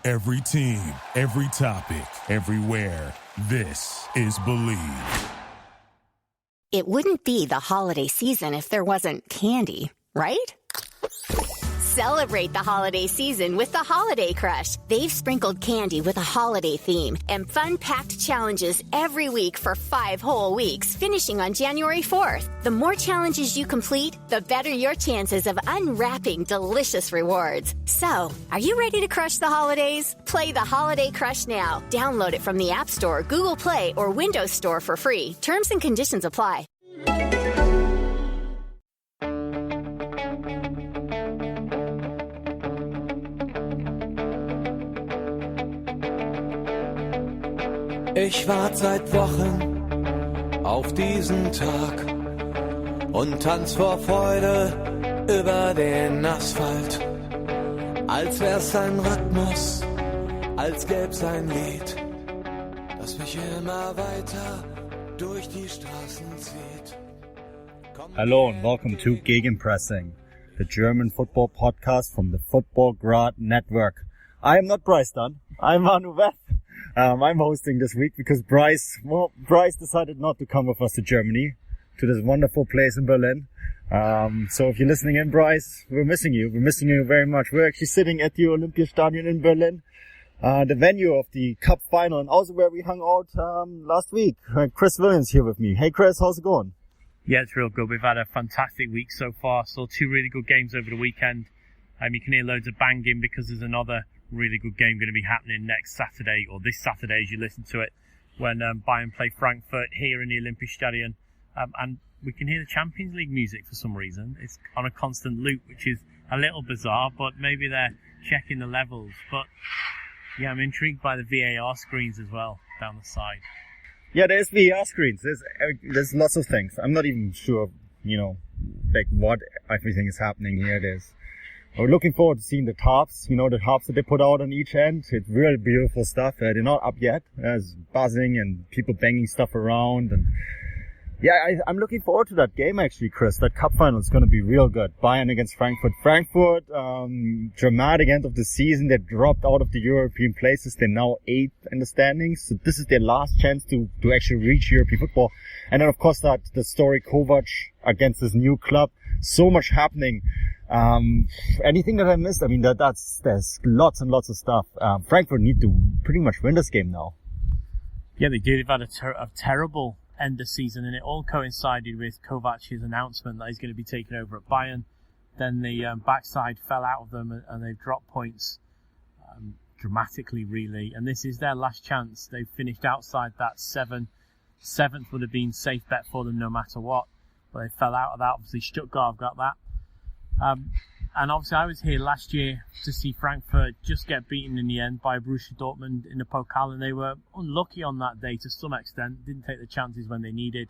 Every team, every topic, everywhere. This is Believe. It wouldn't be the holiday season if there wasn't candy, right? Celebrate the holiday season with the Holiday Crush. They've sprinkled candy with a holiday theme and fun-packed challenges every week for 5 whole weeks, finishing on January 4th. The more challenges you complete, the better your chances of unwrapping delicious rewards. So, are you ready to crush the holidays? Play the Holiday Crush now. Download it from the App Store, Google Play, or Windows Store for free. Terms and conditions apply. Ich warte seit Wochen auf diesen Tag und tanz vor Freude über den Asphalt. Als wär's ein Rhythmus, als gäb's ein Lied, das mich immer weiter durch die Straßen zieht. Hello and welcome to Gegenpressing, the German football podcast from the Football Grad Network. I am not Bryce Dunn, I'm Manuel Veth. I'm hosting this week because Bryce decided not to come with us to Germany, to this wonderful place in Berlin. So if you're listening in, Bryce, we're missing you. We're missing you very much. We're actually sitting at the Olympiastadion in Berlin, the venue of the Cup final, and also where we hung out last week. Chris Williams here with me. Hey Chris, how's it going? Yeah, it's real good. We've had a fantastic week so far. Saw 2 really good games over the weekend. You can hear loads of banging because there's another really good game going to be happening next Saturday, or this Saturday as you listen to it, when Bayern play Frankfurt here in the Olympiastadion. And we can hear the Champions League music for some reason. It's on a constant loop, which is a little bizarre, but maybe they're checking the levels. But yeah, I'm intrigued by the VAR screens as well down the side. Yeah, there's VAR screens. There's lots of things. I'm not even sure, like what everything is happening here. We're looking forward to seeing the tarps, the tarps that they put out on each end. It's really beautiful stuff. They're not up yet. There's buzzing and people banging stuff around. And yeah, I'm looking forward to that game actually, Chris. That cup final is going to be real good. Bayern against Frankfurt. Frankfurt, dramatic end of the season. They dropped out of the European places. They're now 8th in the standings. So this is their last chance to actually reach European football. And then of course the story Kovac against this new club. So much happening. Anything that I missed? I mean, there's lots and lots of stuff. Frankfurt need to pretty much win this game now. Yeah, they do. They've had a terrible end of season, and it all coincided with Kovac's announcement that he's going to be taken over at Bayern. Then the backside fell out of them, and they've dropped points dramatically, really. And this is their last chance. They've finished outside that 7th would have been safe bet for them no matter what. But they fell out of that. Obviously, Stuttgart have got that. And obviously I was here last year to see Frankfurt just get beaten in the end by Borussia Dortmund in the Pokal, and they were unlucky on that day to some extent, didn't take the chances when they needed.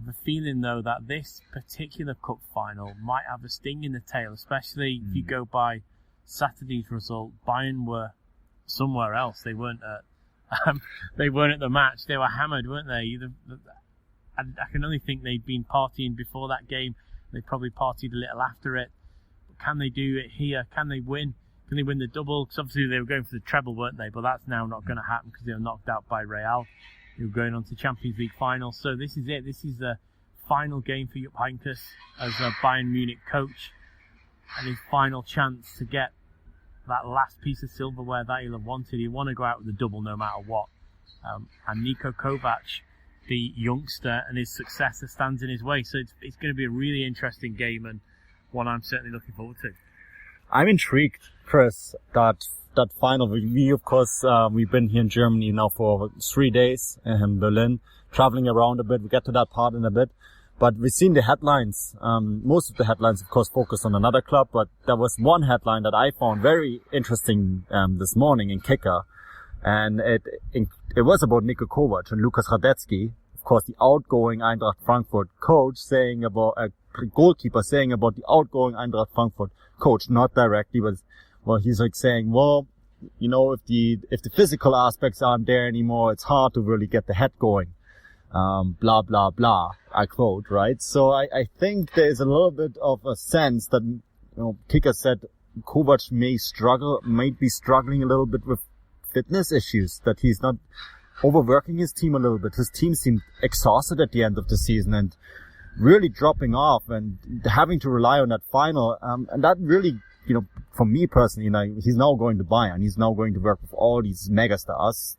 The feeling though that this particular cup final might have a sting in the tail, especially if you go by Saturday's result. Bayern were somewhere else. They weren't at the match. They were hammered, weren't they? I can only think they'd been partying before that game. They probably partied a little after it. But can they do it here? Can they win? Can they win the double? Because obviously they were going for the treble, weren't they? But that's now not going to happen because they were knocked out by Real, who were going on to Champions League final. So this is it. This is the final game for Jupp Heynckes as a Bayern Munich coach, and his final chance to get that last piece of silverware that he'll have wanted. He'll want to go out with a double no matter what. And Niko Kovac, the youngster, and his successor stands in his way. So it's going to be a really interesting game, and one I'm certainly looking forward to. I'm intrigued, Chris, that final. We of course, we've been here in Germany now for 3 days in Berlin, traveling around a bit. We'll get to that part in a bit. But we've seen the headlines. Most of the headlines, of course, focus on another club, but there was one headline that I found very interesting this morning in Kicker. And it was about Niko Kovac and Lukas Radetzky, of course, the outgoing Eintracht Frankfurt coach saying about a goalkeeper saying about the outgoing Eintracht Frankfurt coach, not directly, but well, he's like saying, well, if the physical aspects aren't there anymore, it's hard to really get the head going. Blah blah blah. I quote, right? So I think there's a little bit of a sense that Kicker said Kovac might be struggling a little bit with fitness issues, that he's not overworking his team a little bit. His team seemed exhausted at the end of the season and really dropping off and having to rely on that final. And that really, for me personally, he's now going to Bayern. He's now going to work with all these megastars.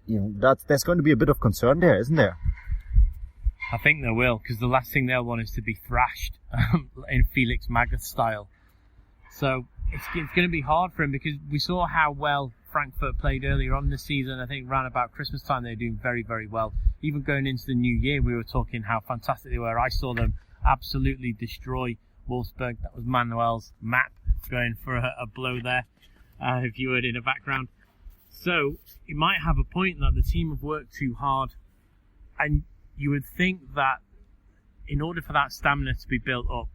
There's going to be a bit of concern there, isn't there? I think there will, because the last thing they'll want is to be thrashed in Felix Magath style. So it's going to be hard for him, because we saw how well Frankfurt played earlier on this season. I think around about Christmas time they were doing very, very well. Even going into the new year, we were talking how fantastic they were. I saw them absolutely destroy Wolfsburg. That was Manuel's map going for a blow there, if you heard in the background. So you might have a point that the team have worked too hard, and you would think that in order for that stamina to be built up,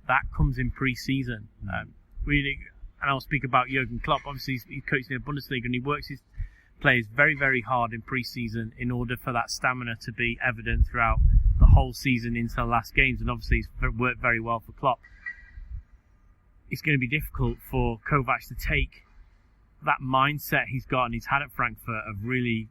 that comes in pre-season. Really, and I'll speak about Jurgen Klopp. Obviously, he's coaching in the Bundesliga, and he works his players very, very hard in pre-season in order for that stamina to be evident throughout the whole season into the last games. And obviously, it's worked very well for Klopp. It's going to be difficult for Kovac to take that mindset he's got and he's had at Frankfurt of really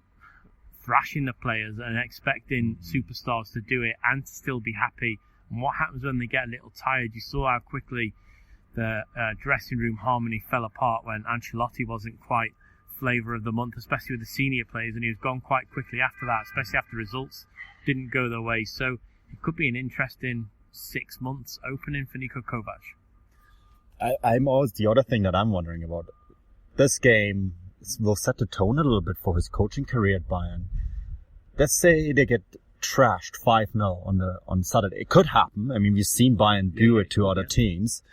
thrashing the players and expecting superstars to do it and to still be happy. And what happens when they get a little tired? You saw how quickly the dressing room harmony fell apart when Ancelotti wasn't quite flavour of the month, especially with the senior players, and he was gone quite quickly after that, especially after results didn't go their way. So it could be an interesting 6 months opening for Niko Kovac. I'm always the other thing that I'm wondering about. This game will set the tone a little bit for his coaching career at Bayern. Let's say they get trashed 5-0 on Saturday. It could happen. I mean, we've seen Bayern do it to other teams.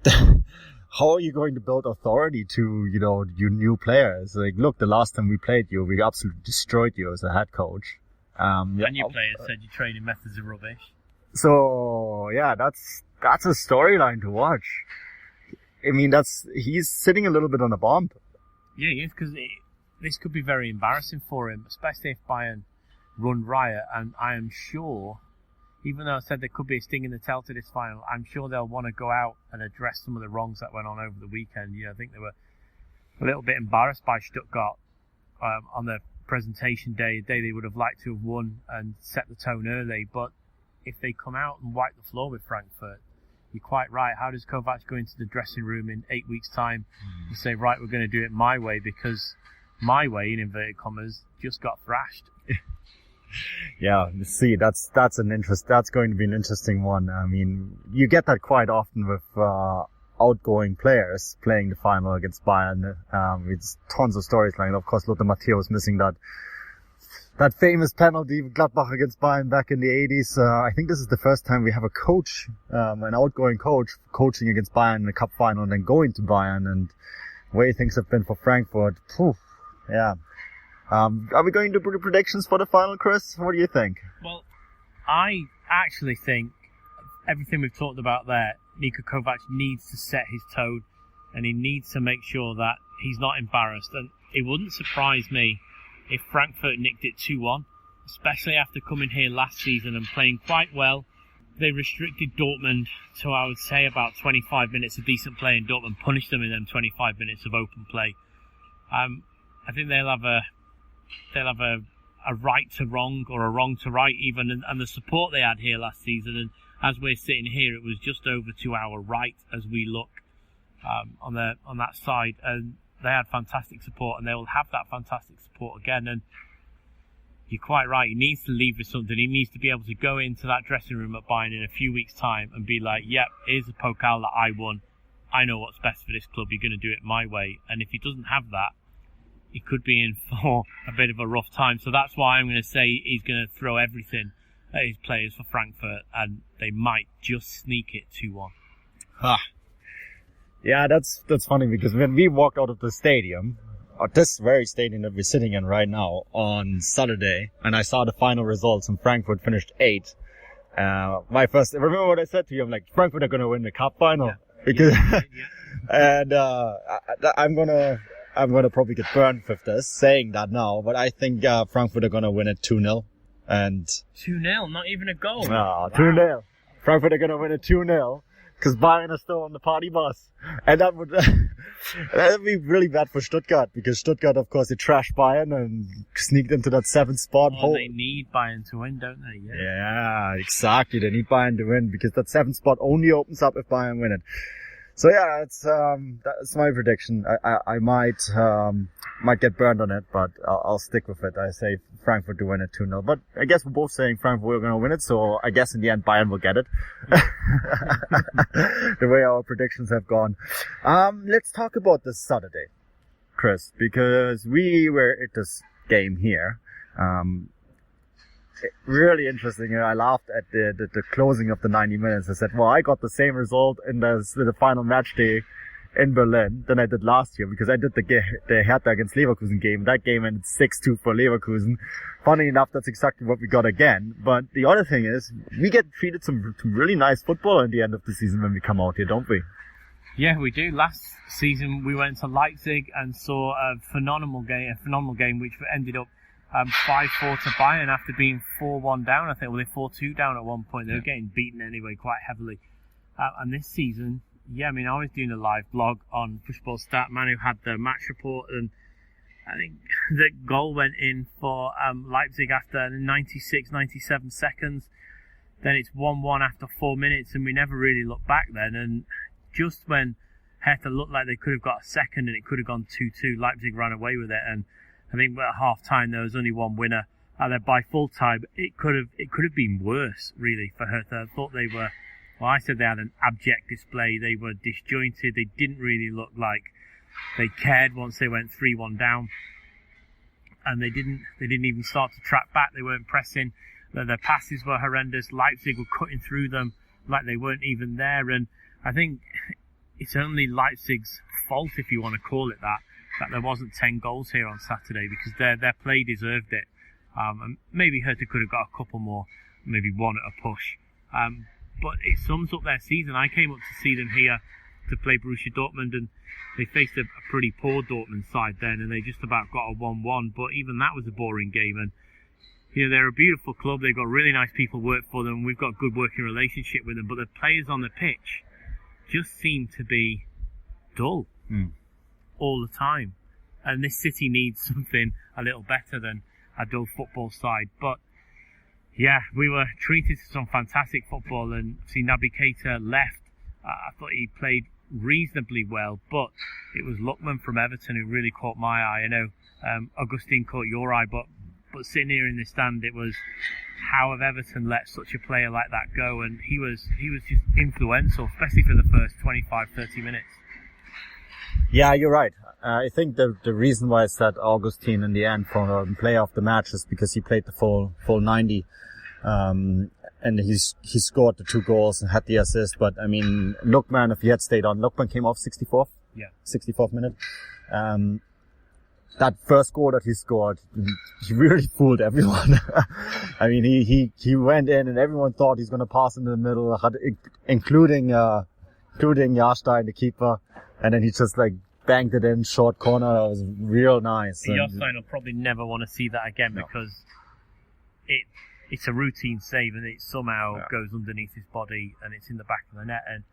How are you going to build authority to, your new players? Like, look, the last time we played you, we absolutely destroyed you as a head coach. And your players said your training methods are rubbish. So, yeah, that's a storyline to watch. I mean, he's sitting a little bit on a bomb. Yeah, he is, because this could be very embarrassing for him, especially if Bayern run riot. And I am sure, even though I said there could be a sting in the tail to this final, I'm sure they'll want to go out and address some of the wrongs that went on over the weekend. I think they were a little bit embarrassed by Stuttgart on the presentation day, a day they would have liked to have won and set the tone early. But if they come out and wipe the floor with Frankfurt, you're quite right. How does Kovac go into the dressing room in 8 weeks' time and say, right, we're going to do it my way, because my way, in inverted commas, just got thrashed? Yeah, see, that's going to be an interesting one. I mean, you get that quite often with outgoing players playing the final against Bayern. It's tons of stories. Like, of course, Lothar Matthäus missing that famous penalty Gladbach against Bayern back in the 80s. I think this is the first time we have a coach, an outgoing coach, coaching against Bayern in the cup final and then going to Bayern, and the way things have been for Frankfurt. Yeah. Are we going to do predictions for the final, Chris? What do you think? Well, I actually think everything we've talked about there, Niko Kovac needs to set his tone, and he needs to make sure that he's not embarrassed. And it wouldn't surprise me if Frankfurt nicked it 2-1, especially after coming here last season and playing quite well. They restricted Dortmund to, I would say, about 25 minutes of decent play, and Dortmund punished them in them 25 minutes of open play. I think they'll have a right to wrong, or a wrong to right even, and the support they had here last season. And as we're sitting here, it was just over to our right as we look on that side, and they had fantastic support, and they will have that fantastic support again. And you're quite right, he needs to leave with something. He needs to be able to go into that dressing room at Bayern in a few weeks' time and be like, yep, here's the Pokal that I won. I know what's best for this club. You're going to do it my way. And if he doesn't have that, he could be in for a bit of a rough time. So that's why I'm going to say he's going to throw everything at his players for Frankfurt, and they might just sneak it 2-1. Yeah, that's funny, because when we walked out of the stadium, or this very stadium that we're sitting in right now, on Saturday, and I saw the final results, and Frankfurt finished 8th. Remember what I said to you? I'm like, Frankfurt are going to win the cup final. Yeah. Because, and I'm gonna probably get burned with this, saying that now, but I think Frankfurt are gonna win it 2-0. And 2-0, not even a goal. No, 2-0. Frankfurt are gonna win it 2-0. because Bayern is still on the party bus. And that would be really bad for Stuttgart, because Stuttgart, of course, they trashed Bayern and sneaked into that 7th spot. Oh, they need Bayern to win, don't they? Yeah, exactly. They need Bayern to win, because that 7th spot only opens up if Bayern win it. So yeah, that's my prediction. I might get burned on it, but I'll stick with it. I say Frankfurt to win it 2-0. But I guess we're both saying Frankfurt are going to win it, so I guess in the end Bayern will get it. The way our predictions have gone. Let's talk about this Saturday, Chris, because we were at this game here. Really interesting. I laughed at the closing of the 90 minutes. I said, well, I got the same result in the final match day in Berlin than I did last year, because I did the Hertha against Leverkusen game. That game ended 6-2 for Leverkusen. Funny enough, that's exactly what we got again. But the other thing is, we get treated some really nice football at the end of the season when we come out here, don't we? Yeah, we do. Last season we went to Leipzig and saw a phenomenal game which ended up 5-4 to Bayern after being 4-1 down. I think, well, they 4-2 down at one point. They were getting beaten anyway quite heavily. And this season, I was doing a live blog on Pushball Stat. Manu had the match report, and I think the goal went in for Leipzig after 96, 97 seconds. Then it's 1-1 after 4 minutes, and we never really looked back then. And just when Hertha looked like they could have got a second and it could have gone 2-2, Leipzig ran away with it. And I think at half time there was only one winner. By full time, it could have been worse, really, for Hertha. I thought they were. Well, I said they had an abject display. They were disjointed. They didn't really look like they cared once they went 3-1 down, and they didn't even start to track back. They weren't pressing. Their passes were horrendous. Leipzig were cutting through them like they weren't even there. And I think it's only Leipzig's fault, if you want to call it that there wasn't 10 goals here on Saturday, because their play deserved it. And maybe Hertha could have got a couple more, maybe one at a push. But it sums up their season. I came up to see them here to play Borussia Dortmund, and they faced a pretty poor Dortmund side then, and they just about got a 1-1. But even that was a boring game. And they're a beautiful club. They've got really nice people work for them. We've got a good working relationship with them. But the players on the pitch just seem to be dull all the time. And this city needs something a little better than a dull football side. But yeah, we were treated to some fantastic football, and see Naby Keita left. I thought he played reasonably well, but it was Lookman from Everton who really caught my eye. I know Augustine caught your eye, but sitting here in the stand, it was, how have Everton let such a player like that go? And he was just influential, especially for the first 25-30 minutes. Yeah, you're right. I think the reason why I said Augustine in the end for player of the match is because he played the full 90. And he scored the 2 goals and had the assist. But I mean, Lookman, if he had stayed on, Lookman came off 64th. Yeah. 64th minute. That first goal that he scored, he really fooled everyone. I mean, he went in and everyone thought he's going to pass in the middle, including Jahrstein, the keeper. And then he just banged it in, short corner. That was real nice. Jahrstein will probably never want to see that again, because it's a routine save and it somehow goes underneath his body and it's in the back of the net. And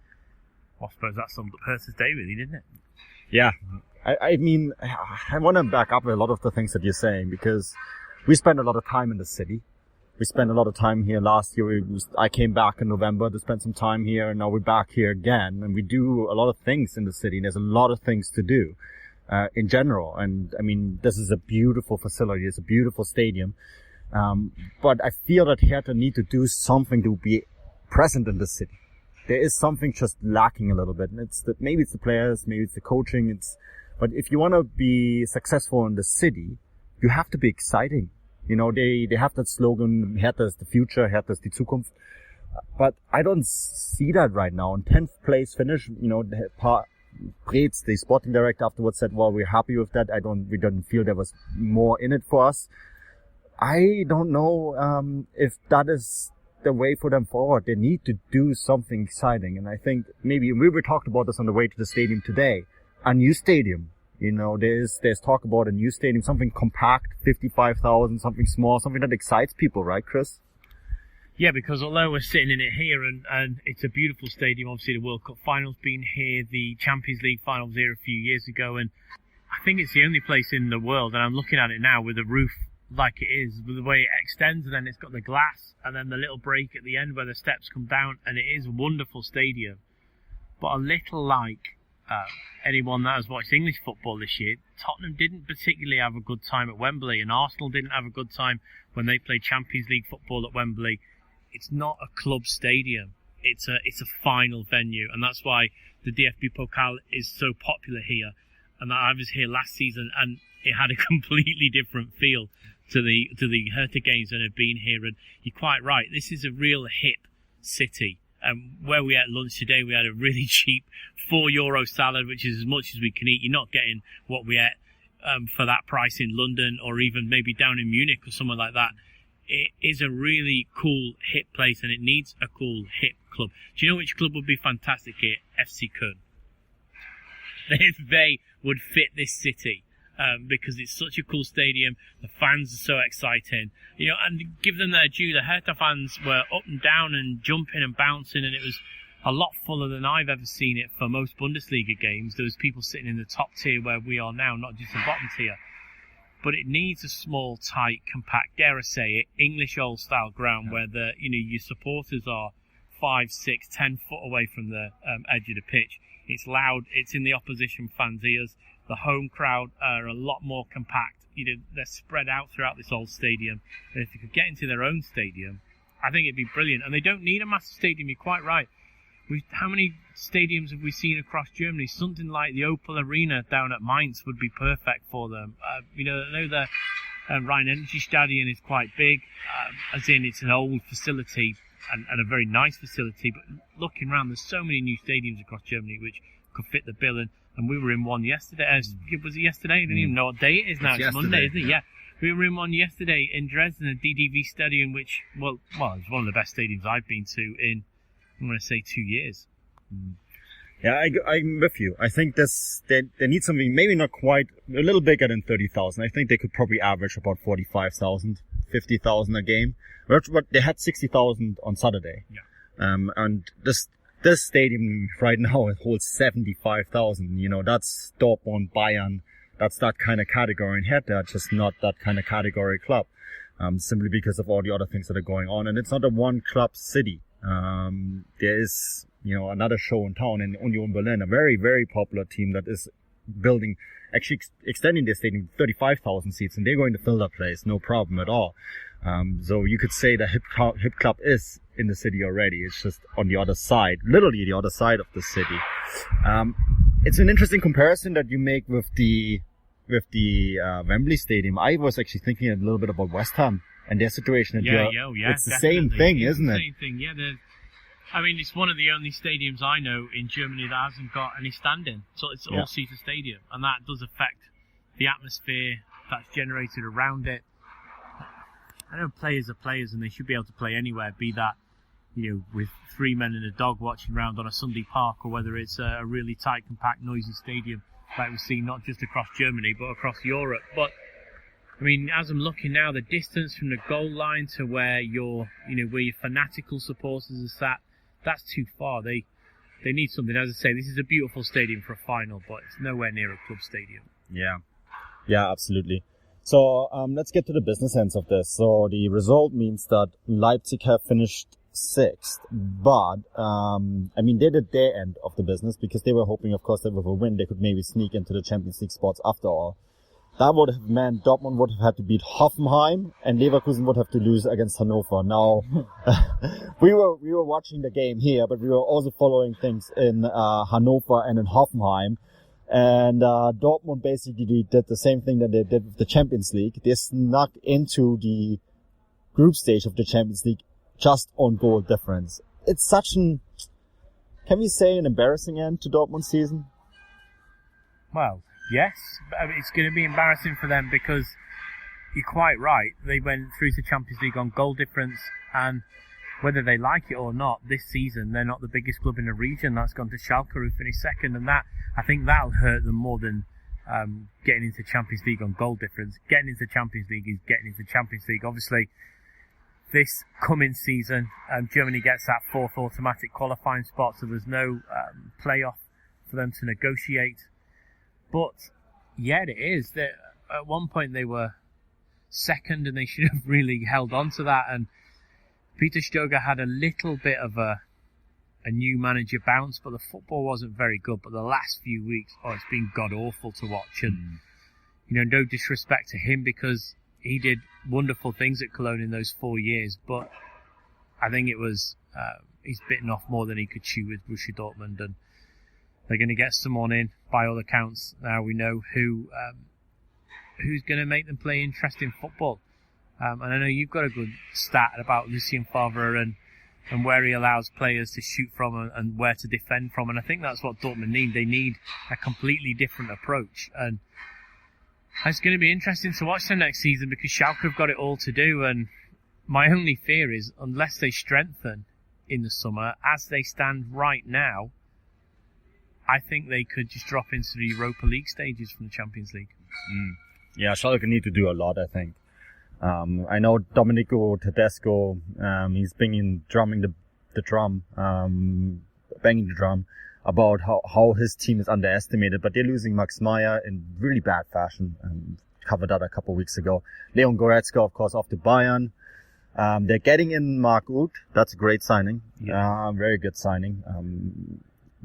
I suppose that summed up Hertha's day, really, didn't it? Yeah. I mean, I want to back up a lot of the things that you're saying, because we spend a lot of time in the city. We spent a lot of time here last year. I came back in November to spend some time here, and now we're back here again. And we do a lot of things in the city. And there's a lot of things to do in general. And I mean, this is a beautiful facility. It's a beautiful stadium. But I feel that Hertha need to do something to be present in the city. There is something just lacking a little bit. And maybe it's the players, maybe it's the coaching. But if you want to be successful in the city, you have to be exciting. They have that slogan, Hertha is the future, Hertha is die Zukunft. But I don't see that right now. In 10th place finish, Preetz, the sporting director, afterwards said, well, we're happy with that. We don't feel there was more in it for us. I don't know if that is the way for them forward. They need to do something exciting. And I think maybe we were talking about this on the way to the stadium today. A new stadium. There's talk about a new stadium, something compact, 55,000, something small, something that excites people, right, Chris? Yeah, because although we're sitting in it here and it's a beautiful stadium, obviously the World Cup final's been here, the Champions League final was here a few years ago, and I think it's the only place in the world, and I'm looking at it now with the roof like it is, with the way it extends, and then it's got the glass, and then the little break at the end where the steps come down, and it is a wonderful stadium. But a little like anyone that has watched English football this year, Tottenham didn't particularly have a good time at Wembley, and Arsenal didn't have a good time when they played Champions League football at Wembley. It's not a club stadium. It's a final venue, and that's why the DFB Pokal is so popular here. And I was here last season, and it had a completely different feel to the Hertha games that have been here. And you're quite right. This is a real hip city. Where we had lunch today, we had a really cheap €4 salad, which is as much as we can eat. You're not getting what we ate for that price in London, or even maybe down in Munich or somewhere like that. It is a really cool, hip place, and it needs a cool, hip club. Do you know which club would be fantastic here? FC Köln. They would fit this city because it's such a cool stadium. The fans are so exciting. And give them their due. The Hertha fans were up and down and jumping and bouncing, and it was a lot fuller than I've ever seen it for most Bundesliga games. There was people sitting in the top tier where we are now, not just the bottom tier. But it needs a small, tight, compact, dare I say it, English old-style ground where your supporters are 5, 6, 10 foot away from the edge of the pitch. It's loud. It's in the opposition fans' ears. The home crowd are a lot more compact. They're spread out throughout this old stadium. And if you could get into their own stadium, I think it'd be brilliant. And they don't need a massive stadium. You're quite right. How many stadiums have we seen across Germany? Something like the Opel Arena down at Mainz would be perfect for them. I know the Rhein-Energy-Stadion is quite big, as in it's an old facility and a very nice facility. But looking around, there's so many new stadiums across Germany which could fit the bill. And we were in one yesterday. Was it yesterday? I don't even know what day it is now. It's Monday, isn't it? Yeah. We were in one yesterday in Dresden, a DFB Stadion, which, well, it's one of the best stadiums I've been to in, I'm going to say 2 years. Yeah, I'm with you. I think they need something maybe not quite, a little bigger than 30,000. I think they could probably average about 45,000, 50,000 a game. But they had 60,000 on Saturday. Yeah. And this stadium right now, it holds 75,000. That's Dortmund, Bayern. That's that kind of category. And Hertha, just not that kind of category club. Simply because of all the other things that are going on. And it's not a one club city. There is, another show in town in Union Berlin, a very, very popular team that is building, actually extending their stadium to 35,000 seats, and they're going to fill that place, no problem at all. So you could say the hip club is in the city already. It's just on the other side, literally the other side of the city. It's an interesting comparison that you make with the Wembley Stadium. I was actually thinking a little bit about West Ham and their situation. Yeah, it's the same thing, isn't it? Same thing, yeah. It's one of the only stadiums I know in Germany that hasn't got any standing. So it's all-seater stadium, and that does affect the atmosphere that's generated around it. I know players are players, and they should be able to play anywhere, be that, with 3 men and a dog watching around on a Sunday park, or whether it's a really tight, compact, noisy stadium like we've seen not just across Germany, but across Europe. But as I'm looking now, the distance from the goal line to where your fanatical supporters are sat, that's too far. They need something. As I say, this is a beautiful stadium for a final, but it's nowhere near a club stadium. Yeah, absolutely. So let's get to the business ends of this. So the result means that Leipzig have finished 6th, but they did their end of the business because they were hoping, of course, that with a win they could maybe sneak into the Champions League spots after all. That would have meant Dortmund would have had to beat Hoffenheim, and Leverkusen would have to lose against Hannover. Now, we were watching the game here, but we were also following things in Hannover and in Hoffenheim. And Dortmund basically did the same thing that they did with the Champions League. They snuck into the group stage of the Champions League just on goal difference. It's such can we say, an embarrassing end to Dortmund's season? Well, yes. It's going to be embarrassing for them because you're quite right. They went through to Champions League on goal difference, and whether they like it or not, this season they're not the biggest club in the region. That's gone to Schalke, who finished second, and I think that'll hurt them more than getting into Champions League on goal difference. Getting into Champions League is getting into Champions League. Obviously, this coming season, Germany gets that 4th automatic qualifying spot, so there's no playoff for them to negotiate. But yeah, it is. At one point they were second, and they should have really held on to that. And Peter Stöger had a little bit of a new manager bounce, but the football wasn't very good. But the last few weeks, it's been god awful to watch. And no disrespect to him, because he did wonderful things at Cologne in those 4 years, but I think it was he's bitten off more than he could chew with Borussia Dortmund, and they're going to get someone in. By all accounts, now we know who's going to make them play interesting football. And I know you've got a good stat about Lucien Favre and where he allows players to shoot from and where to defend from, and I think that's what Dortmund need. They need a completely different approach, and it's going to be interesting to watch them next season, because Schalke have got it all to do, and my only fear is, unless they strengthen in the summer, as they stand right now, I think they could just drop into the Europa League stages from the Champions League. Yeah, Schalke need to do a lot, I think. I know Domenico Tedesco, he's drumming the drum about how his team is underestimated, but they're losing Max Meyer in really bad fashion. Covered that a couple of weeks ago. Leon Goretzka, of course, off to Bayern. They're getting in Mark Uth. That's a great signing. Yeah. Very good signing.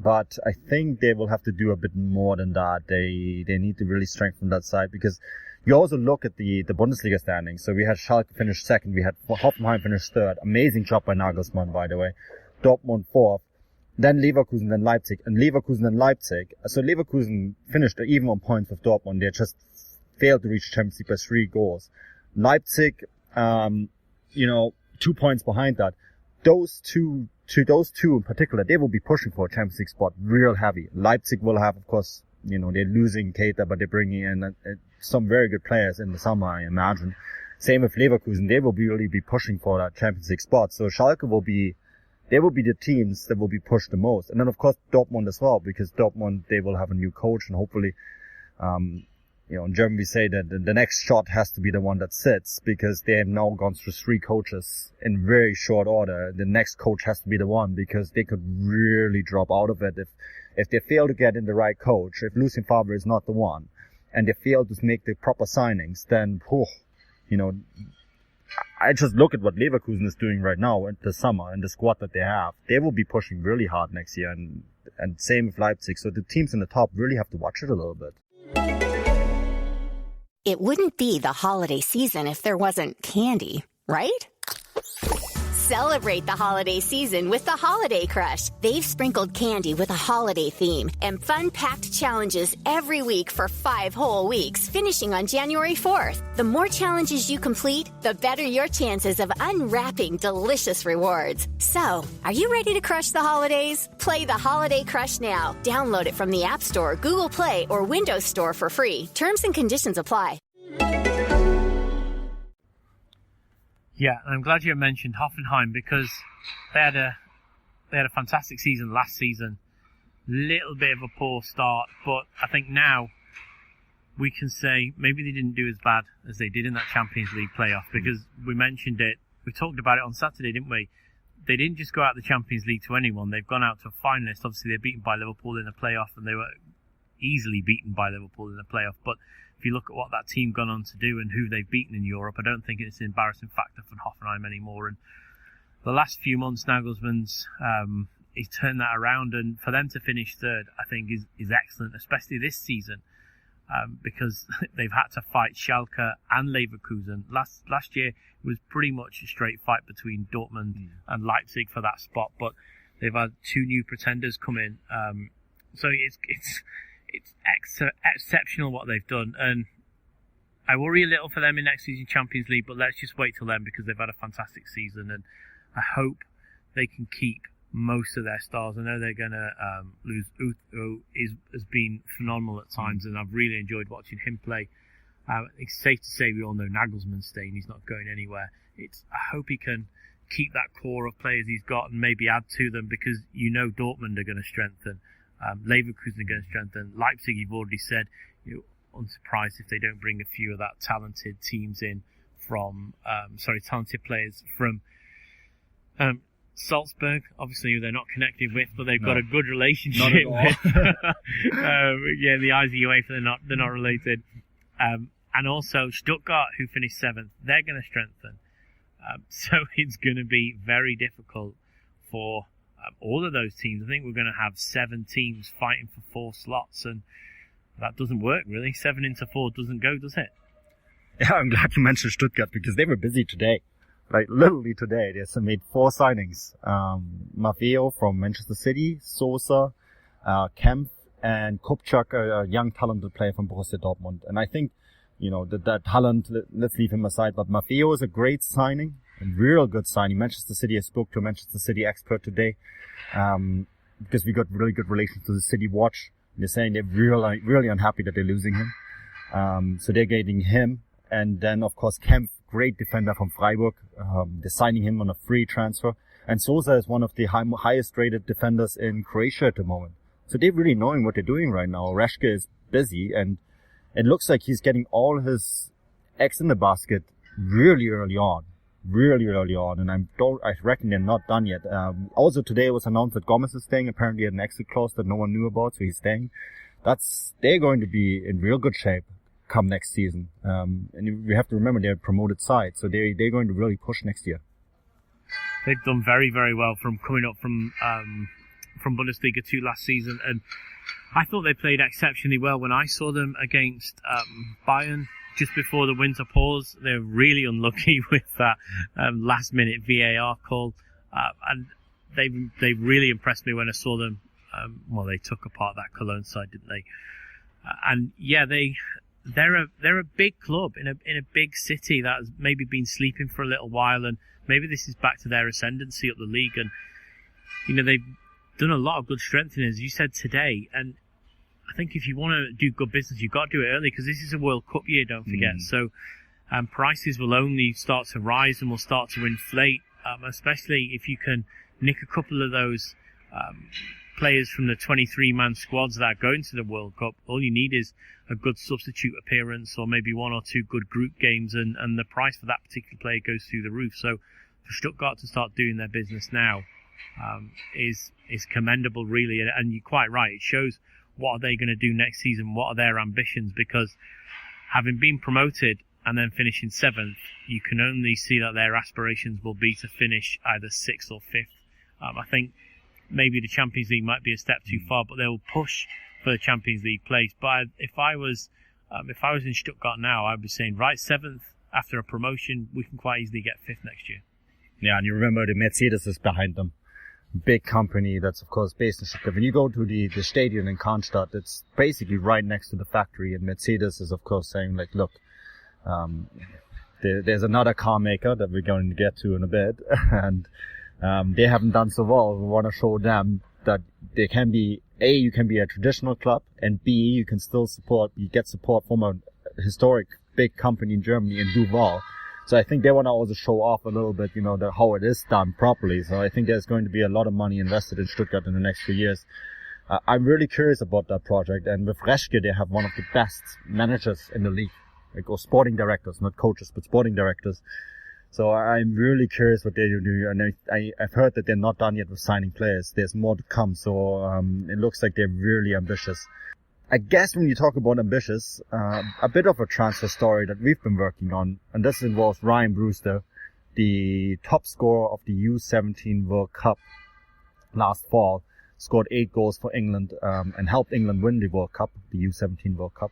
But I think they will have to do a bit more than that. They need to really strengthen that side, because you also look at the Bundesliga standings. So we had Schalke finish second. We had Hoffenheim finish third. Amazing job by Nagelsmann, by the way. Dortmund fourth. Then Leverkusen, then Leipzig. And Leverkusen and Leipzig. So Leverkusen finished even on points with Dortmund. They just failed to reach Champions League by 3 goals. Leipzig, 2 points behind that. Those two in particular, they will be pushing for a Champions League spot real heavy. Leipzig will have, of course, they're losing Keita, but they're bringing in some very good players in the summer, I imagine. Same with Leverkusen. They will really be pushing for that Champions League spot. So Schalke will be the teams that will be pushed the most. And then, of course, Dortmund as well, because Dortmund, they will have a new coach, and hopefully, in German we say that the next shot has to be the one that sits, because they have now gone through 3 coaches in very short order. The next coach has to be the one, because they could really drop out of it if they fail to get in the right coach. If Lucien Favre is not the one, and they fail to make the proper signings, then, I just look at what Leverkusen is doing right now in the summer and the squad that they have. They will be pushing really hard next year, and same with Leipzig. So the teams in the top really have to watch it a little bit. It wouldn't be the holiday season if there wasn't candy, right? Celebrate the holiday season with the Holiday Crush. They've sprinkled candy with a holiday theme and fun-packed challenges every week for 5 whole weeks, finishing on January 4th. The more challenges you complete, the better your chances of unwrapping delicious rewards. So, are you ready to crush the holidays? Play the Holiday Crush now. Download it from the App Store, Google Play, or Windows Store for free. Terms and conditions apply. Yeah, and I'm glad you mentioned Hoffenheim, because they had a fantastic season last season. Little bit of a poor start, but I think now we can say maybe they didn't do as bad as they did in that Champions League playoff, because we mentioned it. We talked about it on Saturday, didn't we? They didn't just go out the Champions League to anyone. They've gone out to a finalist. Obviously, they're beaten by Liverpool in the playoff, and they were easily beaten by Liverpool in the playoff. But if you look at what that team gone on to do and who they've beaten in Europe, I don't think it's an embarrassing factor for Hoffenheim anymore. And the last few months, Nagelsmann's he's turned that around, and for them to finish third, I think is excellent, especially this season, because they've had to fight Schalke and Leverkusen. Last year it was pretty much a straight fight between Dortmund and Leipzig for that spot, but they've had 2 new pretenders come in. So it's exceptional what they've done, and I worry a little for them in next season's Champions League, but let's just wait till then, because they've had a fantastic season, and I hope they can keep most of their stars. I know they're going to lose Uth, who has been phenomenal at times, and I've really enjoyed watching him play. It's safe to say we all know Nagelsmann's staying, he's not going anywhere. I hope he can keep that core of players he's got and maybe add to them, because Dortmund are going to strengthen. Leverkusen are going to strengthen. Leipzig, you've already said, unsurprised if they don't bring a few of that talented teams in from, talented players from Salzburg, obviously who they're not connected with, but they've got a good relationship with. In the eyes of UEFA, they're not related. And also Stuttgart, who finished 7th, they're going to strengthen. So it's going to be very difficult for all of those teams. I think we're going to have 7 teams fighting for 4 slots, and that doesn't work really. 7 into 4 doesn't go, does it? Yeah, I'm glad you mentioned Stuttgart because they were busy today. Like literally today, they made 4 signings. Maffeo from Manchester City, Sosa, Kempf, and Kupchak, a young talented player from Borussia Dortmund. And I think, that talent, let's leave him aside, but Maffeo is a great signing, a real good signing. Manchester City, I spoke to a Manchester City expert today, because we got really good relations to the City Watch. They're saying they're really, really unhappy that they're losing him. So they're getting him. And then, of course, Kempf, great defender from Freiburg. They're signing him on a free transfer. And Sosa is one of the highest rated defenders in Croatia at the moment. So they're really knowing what they're doing right now. Reschke is busy, and it looks like he's getting all his eggs in the basket really early on. And I reckon they're not done yet. Also today it was announced that Gomez is staying. Apparently an exit clause that no one knew about, so he's staying. They're going to be in real good shape come next season. And we have to remember they're a promoted side, so they're going to really push next year. They've done very, very well from coming up from Bundesliga 2 last season, and I thought they played exceptionally well when I saw them against Bayern just before the winter pause. They're really unlucky with that last minute VAR call, and they really impressed me when I saw them. They took apart that Cologne side, didn't they? They're a big club in a big city that has maybe been sleeping for a little while, and maybe this is back to their ascendancy up the league. And they've done a lot of good strengthening, as you said today. And I think if you want to do good business, you've got to do it early, because this is a World Cup year, don't forget. So prices will only start to rise and will start to inflate, especially if you can nick a couple of those players from the 23-man squads that are going to the World Cup. All you need is a good substitute appearance, or maybe 1 or 2 good group games, and the price for that particular player goes through the roof. So for Stuttgart to start doing their business now is commendable, really. And you're quite right. It shows what are they going to do next season, what are their ambitions, because having been promoted and then finishing 7th, you can only see that their aspirations will be to finish either 6th or 5th. I think maybe the Champions League might be a step too far, but they'll push for the Champions League place. But if I was in Stuttgart now, I'd be saying, right, 7th after a promotion, we can quite easily get 5th next year. Yeah, and you remember the Mercedes is behind them. Big company that's, of course, based in Stuttgart. When you go to the stadium in Cannstatt, it's basically right next to the factory, and Mercedes is, of course, saying, like, look, there's another car maker that we're going to get to in a bit, and they haven't done so well. We want to show them that they can be, A, you can be a traditional club, and B, you can still get support from a historic big company in Germany and do well. So I think they want to also show off a little bit, how it is done properly. So I think there's going to be a lot of money invested in Stuttgart in the next few years. I'm really curious about that project. And with Reschke, they have one of the best managers in the league, or sporting directors, not coaches, but sporting directors. So I'm really curious what they do. And I've heard that they're not done yet with signing players. There's more to come. So it looks like they're really ambitious. I guess when you talk about ambitious, a bit of a transfer story that we've been working on, and this involves Ryan Brewster, the top scorer of the U17 World Cup last fall, scored 8 goals for England, and helped England win the World Cup, the U17 World Cup.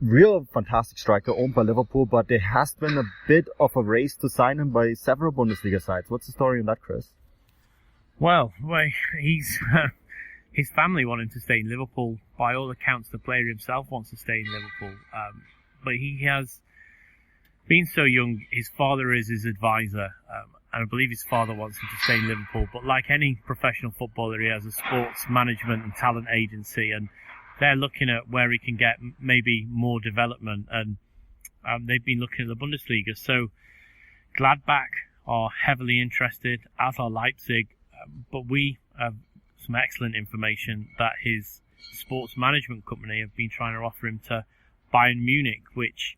Real fantastic striker, owned by Liverpool, but there has been a bit of a race to sign him by several Bundesliga sides. What's the story on that, Chris? Well, he's... His family want him to stay in Liverpool. By all accounts, the player himself wants to stay in Liverpool. But he has been so young. His father is his advisor, and I believe his father wants him to stay in Liverpool. But like any professional footballer, he has a sports management and talent agency, and they're looking at where he can get maybe more development. And they've been looking at the Bundesliga. So Gladbach are heavily interested, as are Leipzig. But we have some excellent information that his sports management company have been trying to offer him to Bayern Munich, which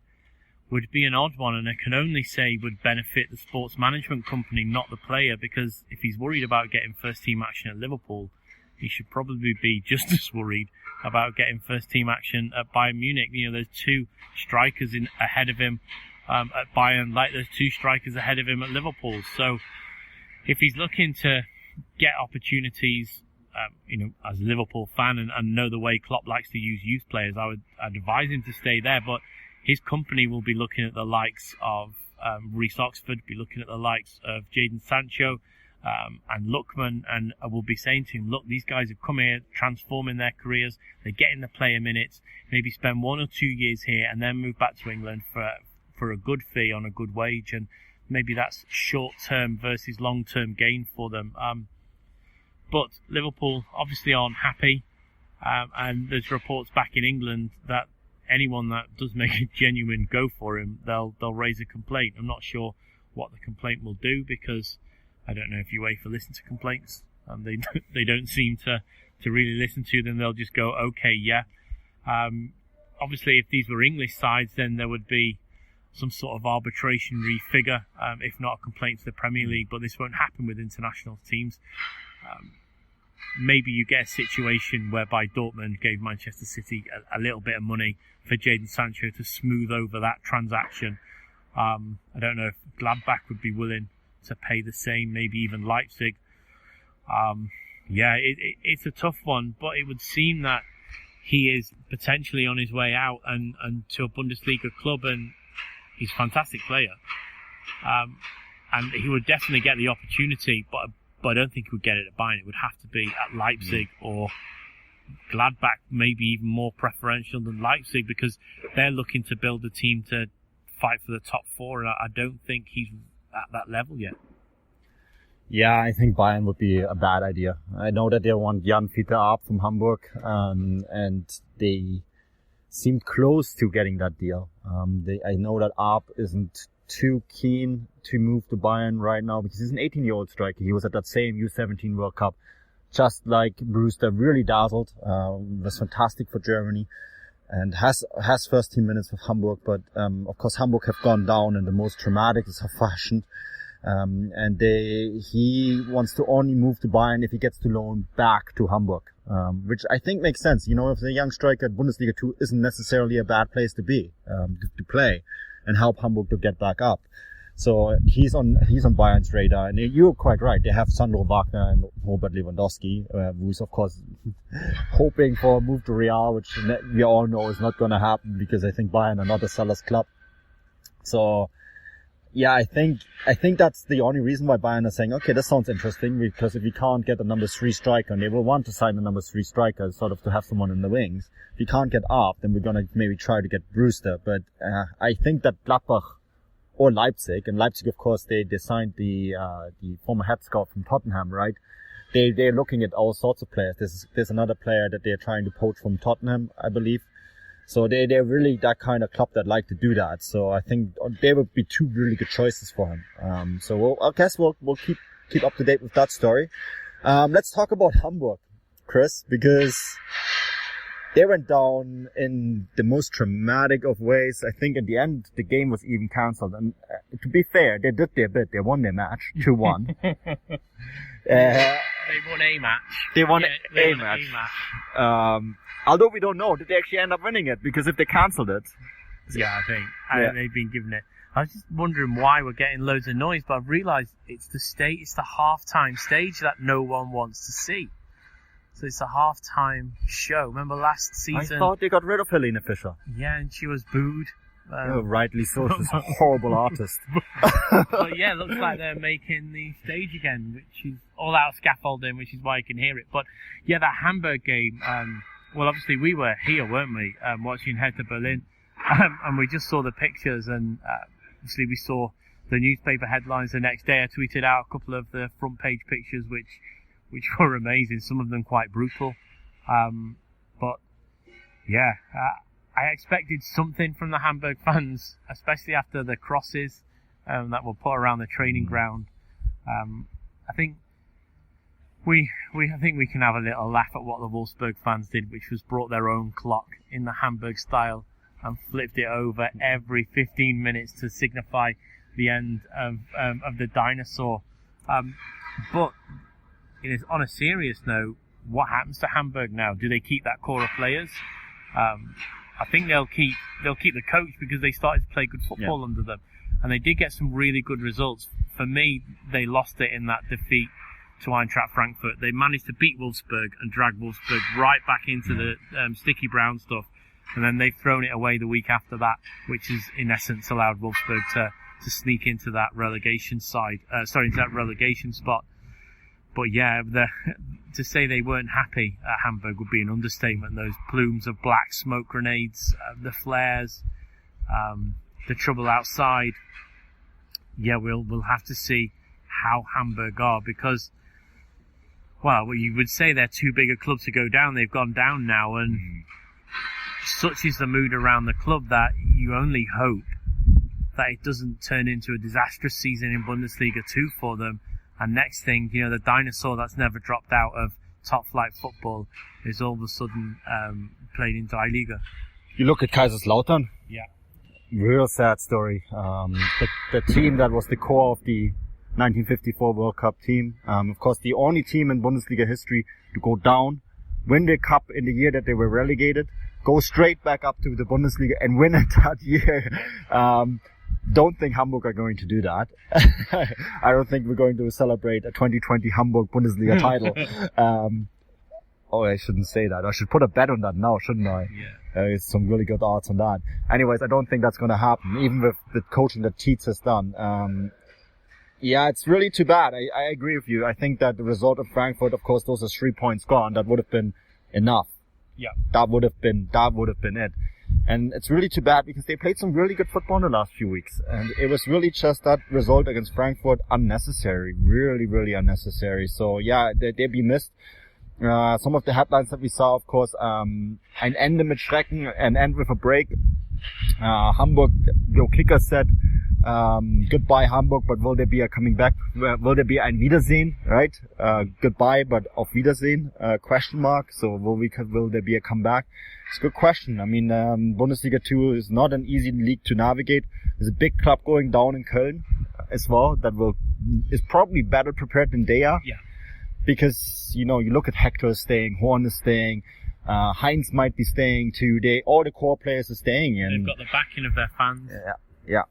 would be an odd one, and I can only say would benefit the sports management company, not the player, because if he's worried about getting first-team action at Liverpool, he should probably be just as worried about getting first-team action at Bayern Munich. You know, there's 2 strikers ahead of him at Bayern, like there's 2 strikers ahead of him at Liverpool. So if he's looking to get opportunities, as a Liverpool fan and know the way Klopp likes to use youth players, I'd advise him to stay there. But his company will be looking at the likes of Reece Oxford, be looking at the likes of Jadon Sancho and Lookman, and will be saying to him, look, these guys have come here, transforming their careers, they're getting the player minutes, maybe spend 1 or 2 years here and then move back to England for a good fee on a good wage, and maybe that's short-term versus long-term gain for them. But Liverpool obviously aren't happy, and there's reports back in England that anyone that does make a genuine go for him, they'll raise a complaint. I'm not sure what the complaint will do, because I don't know if UEFA listen to complaints, and they don't seem to really listen to them. They'll just go, okay, yeah. Obviously, if these were English sides, then there would be some sort of arbitrationary figure, if not a complaint to the Premier League, but this won't happen with international teams. Maybe you get a situation whereby Dortmund gave Manchester City a little bit of money for Jadon Sancho to smooth over that transaction. I don't know if Gladbach would be willing to pay the same, maybe even Leipzig. It's a tough one, but it would seem that he is potentially on his way out and to a Bundesliga club, and he's a fantastic player. And he would definitely get the opportunity, but I don't think he would get it at Bayern. It would have to be at Leipzig or Gladbach, maybe even more preferential than Leipzig, because they're looking to build a team to fight for the top 4, and I don't think he's at that level yet. Yeah, I think Bayern would be a bad idea. I know that they want Jan Veth up from Hamburg, and they seemed close to getting that deal. I know that Arp isn't too keen to move to Bayern right now, because he's an 18-year-old striker. He was at that same U17 World Cup, just like Brewster, really dazzled, was fantastic for Germany, and has first team minutes with Hamburg. But of course Hamburg have gone down in the most traumatic fashion, and he wants to only move to Bayern if he gets to loan back to Hamburg, which I think makes sense. You know, if the young striker at Bundesliga 2 isn't necessarily a bad place to be, to play and help Hamburg to get back up. So he's on Bayern's radar, and you're quite right. They have Sandro Wagner and Robert Lewandowski, who's of course hoping for a move to Real, which we all know is not going to happen, because I think Bayern are not a seller's club. So yeah, I think that's the only reason why Bayern are saying, okay, that sounds interesting, because if we can't get a number 3 striker, and they will want to sign a number 3 striker, sort of to have someone in the wings. If we can't get up, then we're gonna maybe try to get Brewster. But I think that Gladbach or Leipzig, and Leipzig, of course, they signed the former head scout from Tottenham, right? They're looking at all sorts of players. There's another player that they're trying to poach from Tottenham, I believe. So they're really that kind of club that like to do that. So I think there would be 2 really good choices for him. So I guess we'll keep up to date with that story. Let's talk about Hamburg, Chris, because they went down in the most traumatic of ways. I think in the end, the game was even cancelled. And to be fair, they did their bit. They won their match 2-1. They won a match. They won a match. Although we don't know, did they actually end up winning it? Because if they cancelled it... Yeah, I think they've been given it. I was just wondering why we're getting loads of noise, but I've realised it's the half-time stage that no one wants to see. So it's a half-time show. Remember last season? I thought they got rid of Helene Fischer. Yeah, and she was booed. Rightly so. She's a horrible artist. But yeah, it looks like they're making the stage again, which is all out scaffolding, which is why you can hear it. But yeah, that Hamburg game, well, obviously we were here, weren't we, watching Hertha Berlin, and we just saw the pictures, and obviously we saw the newspaper headlines the next day. I tweeted out a couple of the front page pictures, which were amazing, some of them quite brutal. But yeah, I expected something from the Hamburg fans, especially after the crosses that were put around the training ground. I think we can have a little laugh at what the Wolfsburg fans did, which was brought their own clock in the Hamburg style and flipped it over every 15 minutes to signify the end of the dinosaur. But on a serious note, what happens to Hamburg now? Do they keep that core of players? I think they'll keep the coach because they started to play good football under them, and they did get some really good results. For me, they lost it in that defeat to Eintracht Frankfurt. They managed to beat Wolfsburg and drag Wolfsburg right back into the sticky brown stuff, and then they've thrown it away the week after that, which has in essence allowed Wolfsburg to sneak into that relegation into that relegation spot. But yeah, to say they weren't happy at Hamburg would be an understatement. Those plumes of black smoke grenades, the flares, the trouble outside. Yeah, we'll have to see how Hamburg are, because, well, you would say they're too big a club to go down. They've gone down now, and such is the mood around the club that you only hope that it doesn't turn into a disastrous season in Bundesliga 2 for them. And next thing, the dinosaur that's never dropped out of top flight football is all of a sudden played in Die Liga. You look at Kaiserslautern. Yeah. Real sad story. The team that was the core of the 1954 World Cup team. Of course, the only team in Bundesliga history to go down, win the cup in the year that they were relegated, go straight back up to the Bundesliga and win it that year. Don't think Hamburg are going to do that. I don't think we're going to celebrate a 2020 Hamburg Bundesliga title. I shouldn't say that. I should put a bet on that now, shouldn't I? Yeah. Some really good odds on that. Anyways, I don't think that's going to happen, even with the coaching that Tietz has done. Yeah, it's really too bad. I agree with you. I think that the result of Frankfurt, of course, those are 3 points gone. That would have been enough. Yeah. That would have been it. And it's really too bad because they played some really good football in the last few weeks. And it was really just that result against Frankfurt unnecessary. Really, really unnecessary. So yeah, they'll be missed. Some of the headlines that we saw, of course, ein Ende mit Schrecken, an end with a break. Hamburg, your kicker said, goodbye Hamburg, but will there be a coming back? Will there be ein Wiedersehen, right? Goodbye, but auf Wiedersehen, question mark. So will there be a comeback? It's a good question. I mean, Bundesliga 2 is not an easy league to navigate. There's a big club going down in Köln as well that is probably better prepared than they are. Yeah. Because, you look at Hector is staying, Horn is staying, Heinz might be staying too. All the core players are staying. And they've got the backing of their fans. Yeah.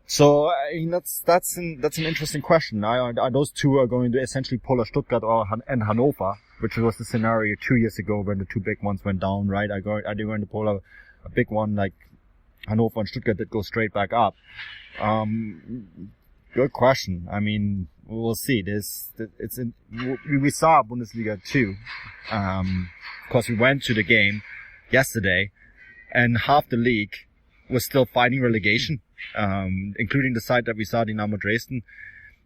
So, I mean, that's an interesting question. Those two are going to essentially pull a Stuttgart and Hannover, which was the scenario 2 years ago when the two big ones went down, right? Are they going to pull a big one like Hannover and Stuttgart that go straight back up? Good question. I mean, we'll see. We saw Bundesliga 2. Of course, we went to the game yesterday, and half the league was still fighting relegation, including the side that we saw, Dynamo Dresden.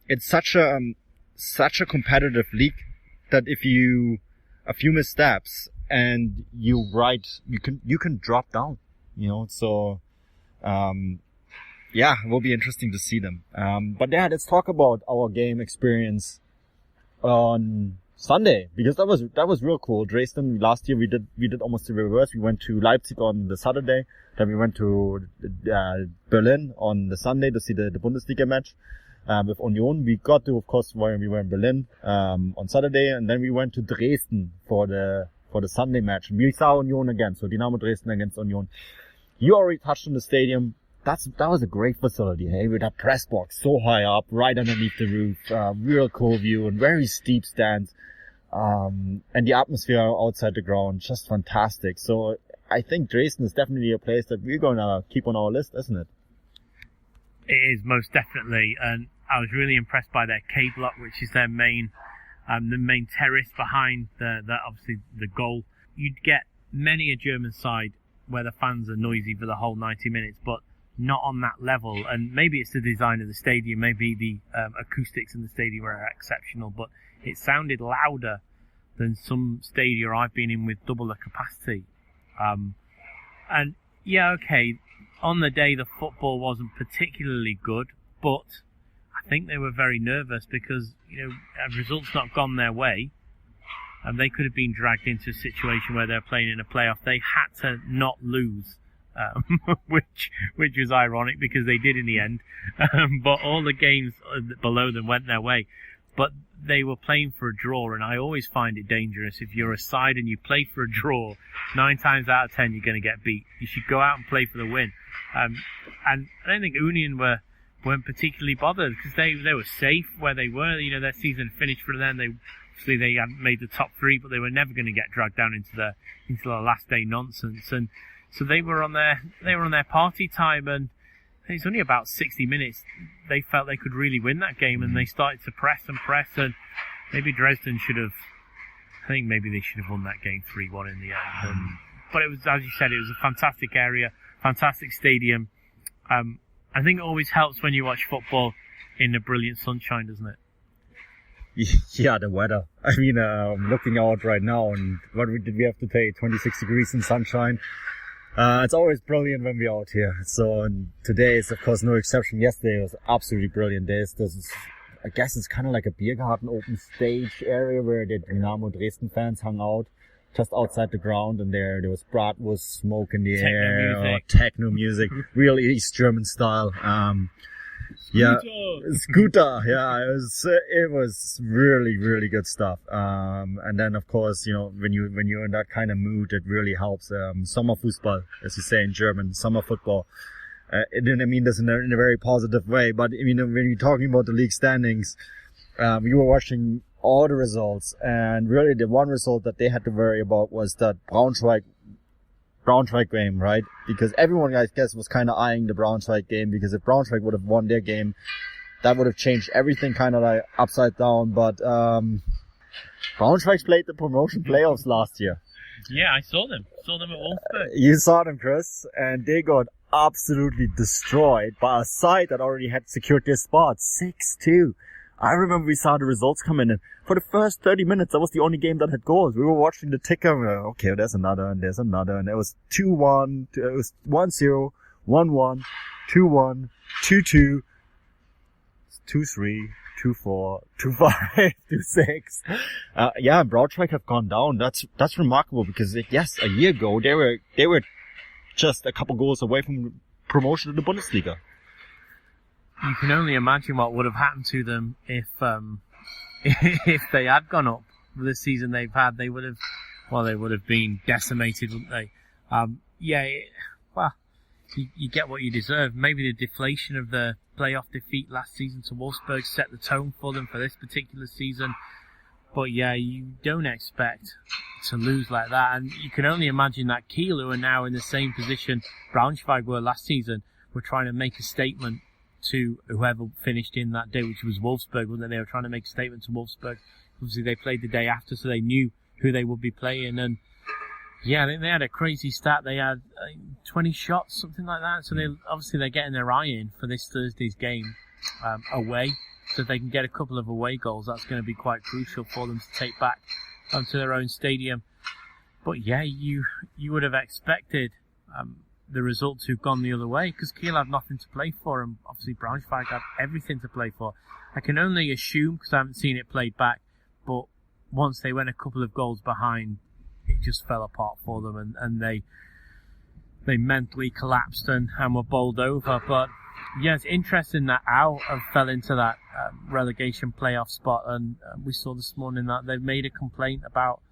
It's such a competitive league that if a few missteps and you can drop down, so, yeah, it will be interesting to see them. But yeah, let's talk about our game experience on Sunday, because that was real cool. Dresden, last year we did almost the reverse. We went to Leipzig on the Saturday, then we went to Berlin on the Sunday to see the Bundesliga match with Union. We got to, of course, when we were in Berlin on Saturday, and then we went to Dresden for the Sunday match. We saw Union again, so Dynamo Dresden against Union. You already touched on the stadium. That was a great facility, hey, with that press box so high up, right underneath the roof, real cool view and very steep stands, and the atmosphere outside the ground, just fantastic. So I think Dresden is definitely a place that we're going to keep on our list, isn't it? It is, most definitely, and I was really impressed by their K block, which is their main terrace behind obviously the goal. You'd get many a German side where the fans are noisy for the whole 90 minutes, but not on that level. And maybe it's the design of the stadium, maybe the acoustics in the stadium are exceptional, but it sounded louder than some stadia I've been in with double the capacity. And yeah, okay, on the day the football wasn't particularly good, but I think they were very nervous because, a result's not gone their way, and they could have been dragged into a situation where they're playing in a playoff. They had to not lose which was ironic because they did in the end. But all the games below them went their way. But they were playing for a draw, and I always find it dangerous. If you're a side and you play for a draw, 9 times out of 10 you're going to get beat. You should go out and play for the win. And I don't think Union weren't particularly bothered because they were safe where they were. You know, their season finished for them. They hadn't made the top 3, but they were never going to get dragged down into the last day nonsense. And so they were on their party time, and it's only about 60 minutes. They felt they could really win that game, and they started to press, and maybe Dresden should have. I think maybe they should have won that game 3-1 in the end. But it was, as you said, it was a fantastic area, fantastic stadium. I think it always helps when you watch football in the brilliant sunshine, doesn't it? Yeah, the weather. I mean, I'm looking out right now, and what did we have to take? 26 degrees in sunshine. It's always brilliant when we're out here. So, and today is, of course, no exception. Yesterday was absolutely brilliant. I guess it's kind of like a beer garden open stage area where the Dynamo Dresden fans hung out just outside the ground, and there was bratwurst smoke in the air, techno music, real East German style. Scooter. Yeah, it was really, really good stuff. And then of course, you know, when you're in that kind of mood, it really helps. Sommerfußball, as you say in German, summer football. I mean this in a very positive way, but I mean, when you're talking about the league standings, we were watching all the results, and really the one result that they had to worry about was that Braunschweig game, right? Because everyone, I guess, was kind of eyeing the Braunschweig game, because if Braunschweig would have won their game, that would have changed everything kind of like upside down. But Braunschweig played the promotion playoffs last year. Yeah, I saw them at Wolfsburg. You saw them, Chris, and they got absolutely destroyed by a side that already had secured their spot, 6-2. I remember we saw the results come in, and for the first 30 minutes, that was the only game that had goals. We were watching the ticker, and we were, okay, there's another, and it was 2-1, it was 1-0, 1-1, 2-1, 2-2, 2-3, 2-4, 2-5, 2-6. Yeah, Braunschweig have gone down. That's remarkable, because yes, a year ago, they were just a couple goals away from promotion to the Bundesliga. You can only imagine what would have happened to them if they had gone up the season they've had. They would have been decimated, wouldn't they? You get what you deserve. Maybe the deflation of the playoff defeat last season to Wolfsburg set the tone for them for this particular season. But yeah, you don't expect to lose like that. And you can only imagine that Kiel, who are now in the same position Braunschweig were last season, were trying to make a statement to whoever finished in that day, which was Wolfsburg, wasn't they? They were trying to make a statement to Wolfsburg. Obviously, they played the day after, so they knew who they would be playing. And yeah, I think they had a crazy stat. They had 20 shots, something like that. So they're getting their eye in for this Thursday's game away. So if they can get a couple of away goals, that's going to be quite crucial for them to take back onto their own stadium. But yeah, you would have expected the result to have gone the other way, because Kiel had nothing to play for, and obviously Braunschweig had everything to play for. I can only assume, because I haven't seen it played back, but once they went a couple of goals behind, it just fell apart for them, and they mentally collapsed and were bowled over. But yeah, it's interesting that Au fell into that relegation playoff spot, and we saw this morning that they've made a complaint about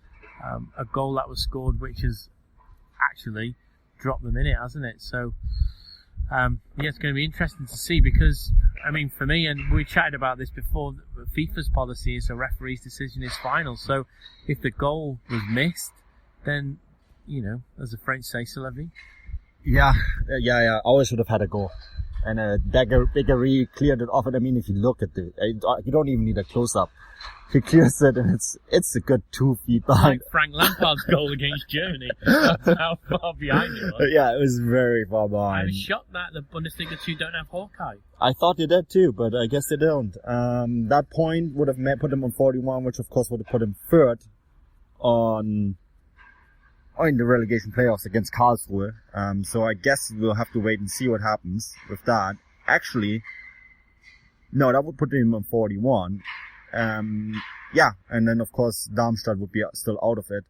a goal that was scored, which has actually dropped them in it, hasn't it? So yeah, it's going to be interesting to see, because I mean, for me, and we chatted about this before, FIFA's policy is a referee's decision is final. So if the goal was missed, then, you know, as the French say, c'est la vie. Yeah. I always should have had a goal. And Daggery cleared it off. And I mean, if you look at you don't even need a close-up. He clears it, and it's a good 2 feet behind. Like Frank Lampard's goal against Germany. That's how far behind it was. Yeah, it was very far behind. I'm shocked that the Bundesliga 2 don't have Hawkeye. I thought they did too, but I guess they don't. That point would have put him on 41, which of course would have put him third in the relegation playoffs against Karlsruhe. So I guess we'll have to wait and see what happens with that. Actually, no, that would put him on 41. Yeah, and then of course Darmstadt would be still out of it.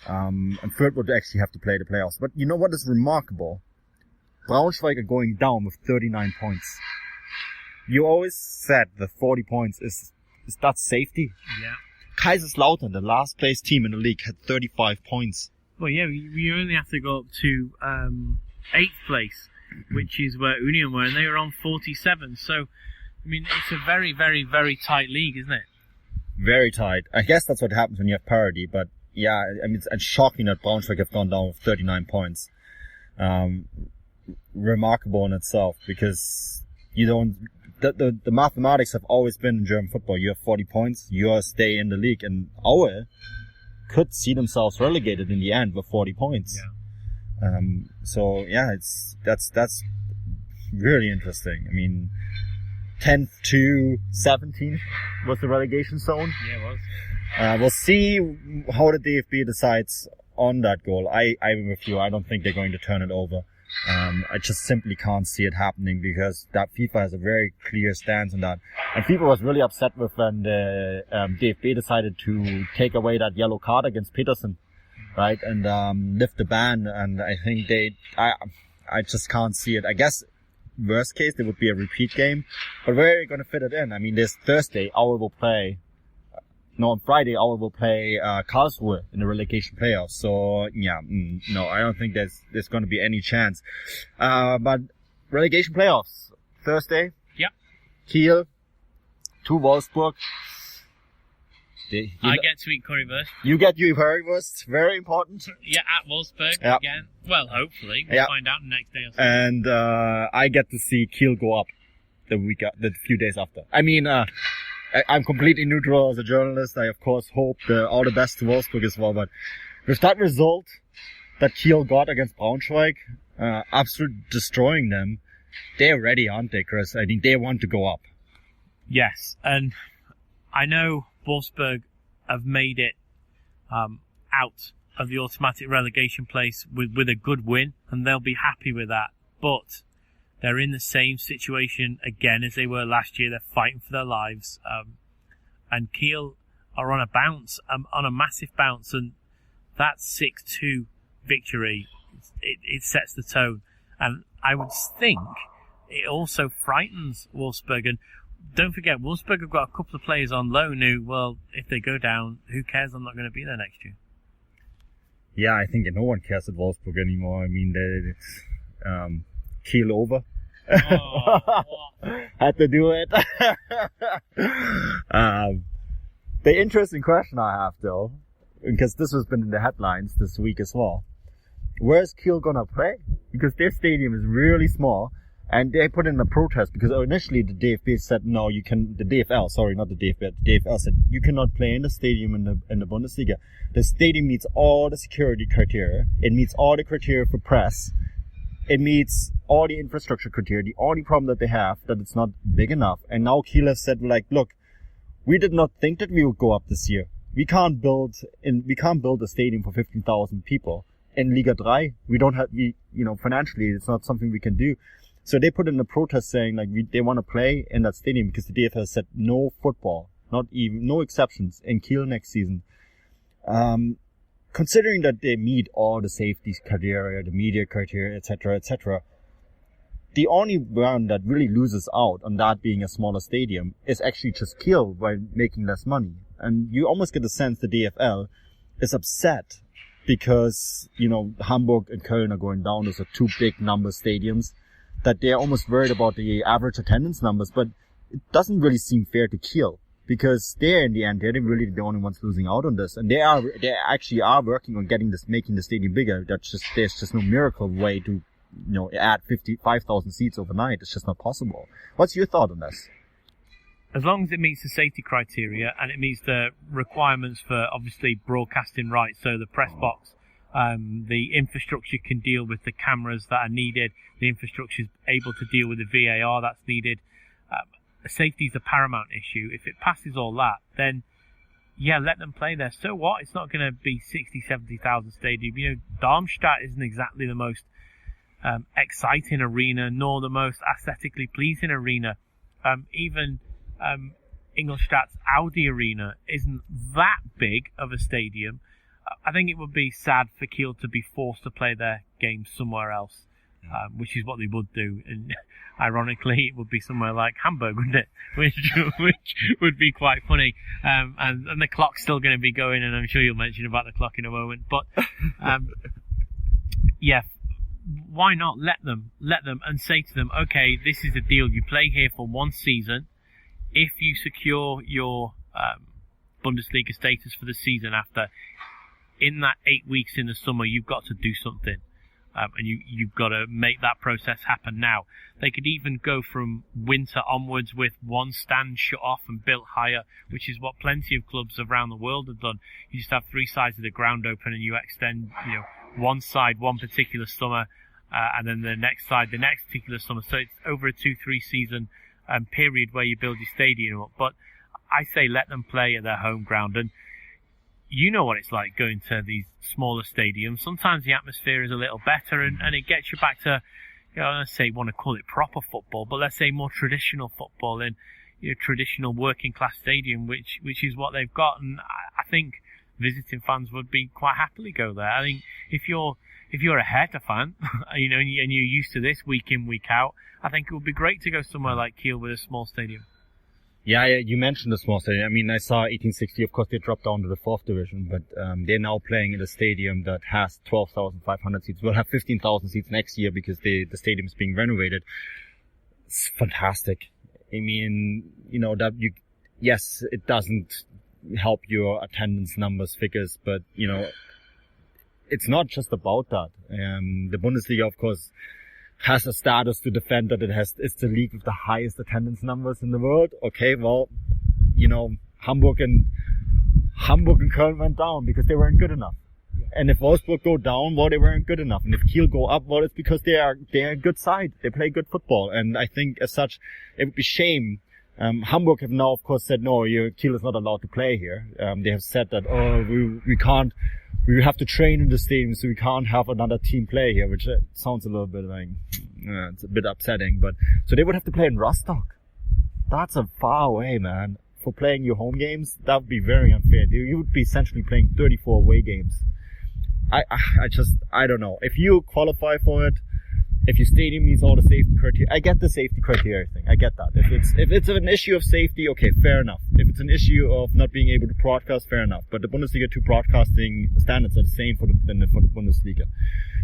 And Fürth would actually have to play the playoffs. But you know what is remarkable? Braunschweig are going down with 39 points. You always said the 40 points is that safety? Yeah. Kaiserslautern, the last place team in the league, had 35 points. Well, yeah, we only have to go up to 8th place, which is where Union were, and they were on 47. So, I mean, it's a very, very, very tight league, isn't it? Very tight. I guess that's what happens when you have parity, but yeah, I mean, it's shocking that Braunschweig have gone down with 39 points. Remarkable in itself, because you don't, the mathematics have always been in German football. You have 40 points, you stay in the league, and Aue could see themselves relegated in the end with 40 points. Yeah. So yeah, that's really interesting. I mean, 10th to 17th was the relegation zone. Yeah, it was. We'll see how the DFB decides on that goal. I'm with you. I don't think they're going to turn it over. I just simply can't see it happening, because that FIFA has a very clear stance on that. And FIFA was really upset with when the DFB decided to take away that yellow card against Peterson, right? And lift the ban. And I think I just can't see it. I guess worst case there would be a repeat game, but where are you going to fit it in? I mean, this Thursday, on Friday, Aue will play Karlsruhe in the relegation playoffs. So yeah, no, I don't think there's going to be any chance. But relegation playoffs Thursday. Yeah. Kiel to Wolfsburg. I get to eat currywurst. You get your currywurst. Very important. Yeah, at Wolfsburg again. Well, hopefully we'll find out the next day or so. And I get to see Kiel go up the few days after. I mean, I'm completely neutral as a journalist. I, of course, hope all the best to Wolfsburg as well. But with that result that Kiel got against Braunschweig, absolutely destroying them, they're ready, aren't they, Chris? I think they want to go up. Yes, and I know Wolfsburg have made it out of the automatic relegation place with a good win, and they'll be happy with that. But they're in the same situation again as they were last year. They're fighting for their lives. And Kiel are on a bounce, on a massive bounce. And that 6-2 victory, it sets the tone. And I would think it also frightens Wolfsburg. And don't forget, Wolfsburg have got a couple of players on loan who, well, if they go down, who cares? I'm not going to be there next year. Yeah, I think no one cares at Wolfsburg anymore. I mean, it's Kiel over. Oh, had to do it. The interesting question I have, though, because this has been in the headlines this week as well, where's Kiel gonna play? Because their stadium is really small, and they put in a protest because initially the DFB said no, you can. The DFL, sorry, not the DFB. The DFL said you cannot play in the stadium in the Bundesliga. The stadium meets all the security criteria. It meets all the criteria for press. It meets all the infrastructure criteria. The only problem that they have, that it's not big enough. And now Kiel has said, like, look, we did not think that we would go up this year. We can't build a stadium for 15,000 people. In Liga 3, financially, it's not something we can do. So they put in a protest saying, like, they want to play in that stadium because the DFL said no football, no exceptions in Kiel next season. Considering that they meet all the safety criteria, the media criteria, etc., the only one that really loses out on that being a smaller stadium is actually just Kiel by making less money. And you almost get the sense the DFL is upset because, Hamburg and Köln are going down. Those are two big number stadiums that they're almost worried about the average attendance numbers. But it doesn't really seem fair to Kiel. Because in the end, they're really the only ones losing out on this. And they actually are working on making the stadium bigger. There's just no miracle way to, add 55,000 seats overnight. It's just not possible. What's your thought on this? As long as it meets the safety criteria and it meets the requirements for, obviously, broadcasting rights, so the press box, the infrastructure can deal with the cameras that are needed, the infrastructure is able to deal with the VAR that's needed. Safety is a paramount issue. If it passes all that, then yeah, let them play there. So what? It's not going to be 60, 70,000 stadium. Darmstadt isn't exactly the most exciting arena, nor the most aesthetically pleasing arena. Even Ingolstadt's Audi Arena isn't that big of a stadium. I think it would be sad for Kiel to be forced to play their games somewhere else. which is what they would do. And ironically, it would be somewhere like Hamburg, wouldn't it? Which would be quite funny. And the clock's still going to be going, and I'm sure you'll mention about the clock in a moment. But yeah, why not let them and say to them, okay, this is the deal. You play here for one season. If you secure your Bundesliga status for the season after, in that 8 weeks in the summer, you've got to do something. And you've got to make that process happen now. They could even go from winter onwards with one stand shut off and built higher, which is what plenty of clubs around the world have done. You just have 3 sides of the ground open and you extend, one side one particular summer, and then the next side the next particular summer. So it's over a 2-3 season period where you build your stadium up. But I say let them play at their home ground. And you know what it's like going to these smaller stadiums. Sometimes the atmosphere is a little better and it gets you back to, let's say, want to call it proper football, but let's say more traditional football in traditional working class stadium, which is what they've got. And I think visiting fans would be quite happily go there. I think if you're a Hertha fan, and you're used to this week in, week out, I think it would be great to go somewhere like Kiel with a small stadium. Yeah, you mentioned the small stadium. I mean, I saw 1860, of course, they dropped down to the 4th division, but they're now playing in a stadium that has 12,500 seats. We'll have 15,000 seats next year because the stadium is being renovated. It's fantastic. I mean, yes, it doesn't help your attendance numbers figures, but, it's not just about that. The Bundesliga, of course, has a status to defend that it's the league with the highest attendance numbers in the world. Okay, well, Hamburg and Köln went down because they weren't good enough. Yeah. And if Wolfsburg go down, well, they weren't good enough. And if Kiel go up, well, it's because they're a good side. They play good football. And I think as such, it would be shame. Hamburg have now, of course, said, no, Kiel is not allowed to play here. They have said that, we can't, we have to train in the stadium, so we can't have another team play here, which sounds a little bit like, it's a bit upsetting, but, so they would have to play in Rostock. That's a far away, man. For playing your home games, that would be very unfair. You would be essentially playing 34 away games. I don't know. If you qualify for it, if your stadium meets all the safety criteria, I get the safety criteria thing. I get that. If it's an issue of safety, okay, fair enough. If it's an issue of not being able to broadcast, fair enough. But the Bundesliga 2 broadcasting standards are the same for the Bundesliga.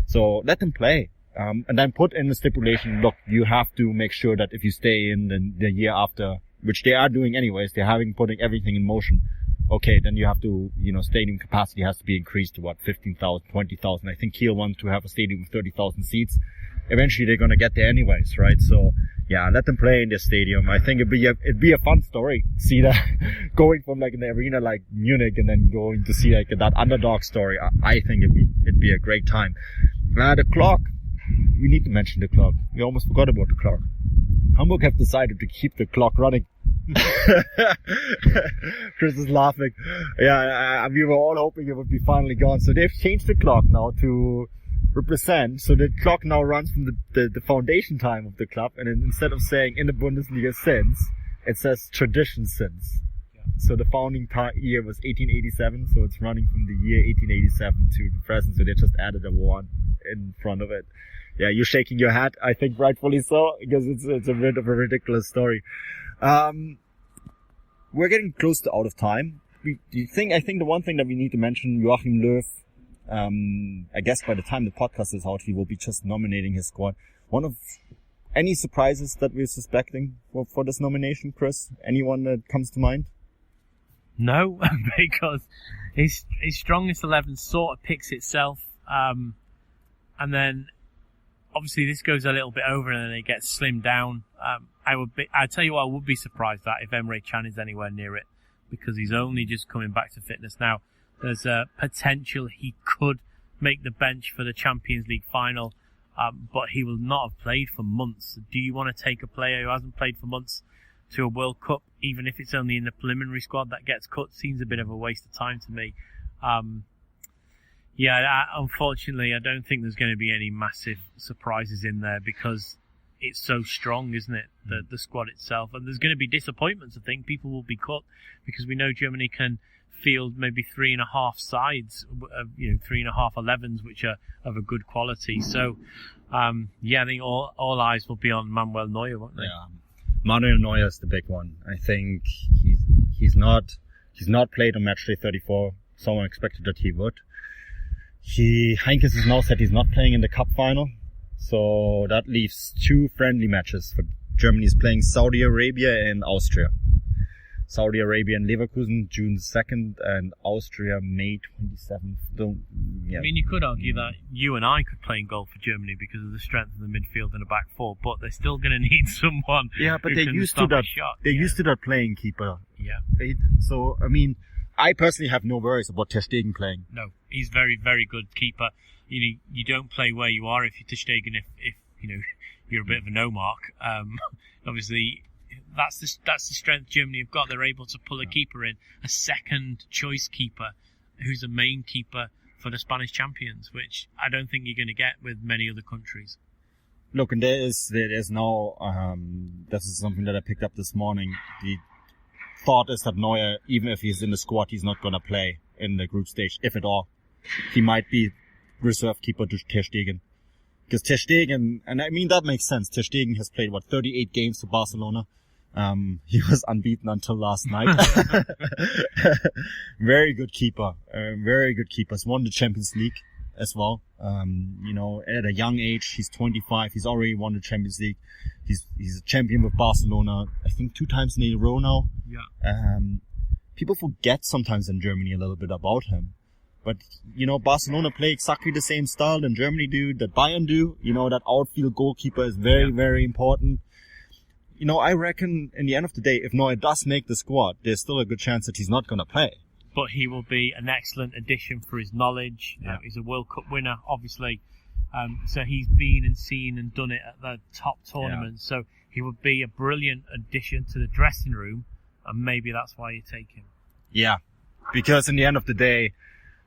So let them play. And then put in the stipulation, look, you have to make sure that if you stay in the year after, which they are doing anyways, they're putting everything in motion. Okay, then you have to, stadium capacity has to be increased to 15,000, 20,000. I think Kiel wants to have a stadium with 30,000 seats. Eventually they're gonna get there anyways, right? So, yeah, let them play in their stadium. I think it'd be a fun story. See that going from an arena like Munich and then going to see that underdog story. I think it'd be a great time. The clock. We need to mention the clock. We almost forgot about the clock. Hamburg have decided to keep the clock running. Chris is laughing. Yeah, we were all hoping it would be finally gone. So they've changed the clock now to represent. So the clock now runs from the foundation time of the club, and instead of saying in the Bundesliga since, it says tradition since. Yeah. So the founding year was 1887, so it's running from the year 1887 to the present. So they just added a 1 in front of it. Yeah, you're shaking your head. I think rightfully so, because it's a bit of a ridiculous story. We're getting close to out of time. I think the one thing that we need to mention, Joachim Löw, I guess by the time the podcast is out, he will be just nominating his squad. Any surprises that we're suspecting for this nomination, Chris? Anyone that comes to mind? No, because his strongest 11 sort of picks itself. And then obviously this goes a little bit over and then it gets slimmed down. I tell you what, I would be surprised at if Emre Can is anywhere near it, because he's only just coming back to fitness now. There's a potential he could make the bench for the Champions League final, but he will not have played for months. Do you want to take a player who hasn't played for months to a World Cup, even if it's only in the preliminary squad that gets cut? Seems a bit of a waste of time to me. Unfortunately, I don't think there's going to be any massive surprises in there because it's so strong, isn't it? The squad itself. And there's going to be disappointments, I think. People will be cut because we know Germany can field maybe 3.5 sides, 3.5 11s, which are of a good quality. So, I think all eyes will be on Manuel Neuer, won't they? Yeah, Manuel Neuer is the big one. I think he's not played on matchday 34. Someone expected that he would. Heinkes has now said he's not playing in the cup final, so that leaves 2 friendly matches for Germany. Is playing Saudi Arabia and Austria. Saudi Arabia and Leverkusen June 2nd and Austria May 27th. I mean, you could argue that you and I could play in goal for Germany because of the strength of the midfield and the back four, but they're still going to need someone. Yeah, but they're used to that. They're used to that playing keeper. Yeah. So I mean, I personally have no worries about Ter Stegen playing. No, he's very, very good keeper. You don't play where you are if you're Ter Stegen if you're a bit of a no mark. Obviously. That's the strength Germany have got. They're able to pull a keeper in, a second choice keeper, who's a main keeper for the Spanish champions, which I don't think you're going to get with many other countries. Look, and there is now, this is something that I picked up this morning. The thought is that Neuer, even if he's in the squad, he's not going to play in the group stage, if at all. He might be reserve keeper to Ter Stegen. Because Ter Stegen, and I mean that makes sense, Ter Stegen has played, 38 games for Barcelona. He was unbeaten until last night. Very good keeper. Very good keeper. He's won the Champions League as well. At a young age, he's 25. He's already won the Champions League. He's a champion with Barcelona, I think 2 times in a row now. Yeah. People forget sometimes in Germany a little bit about him. But, Barcelona play exactly the same style that Germany do, that Bayern do. That outfield goalkeeper is very, very important. I reckon in the end of the day, if Neuer does make the squad, there's still a good chance that he's not going to play. But he will be an excellent addition for his knowledge. Yeah. He's a World Cup winner, obviously. So he's been and seen and done it at the top tournaments. Yeah. So he would be a brilliant addition to the dressing room, and maybe that's why you take him. Yeah, because in the end of the day,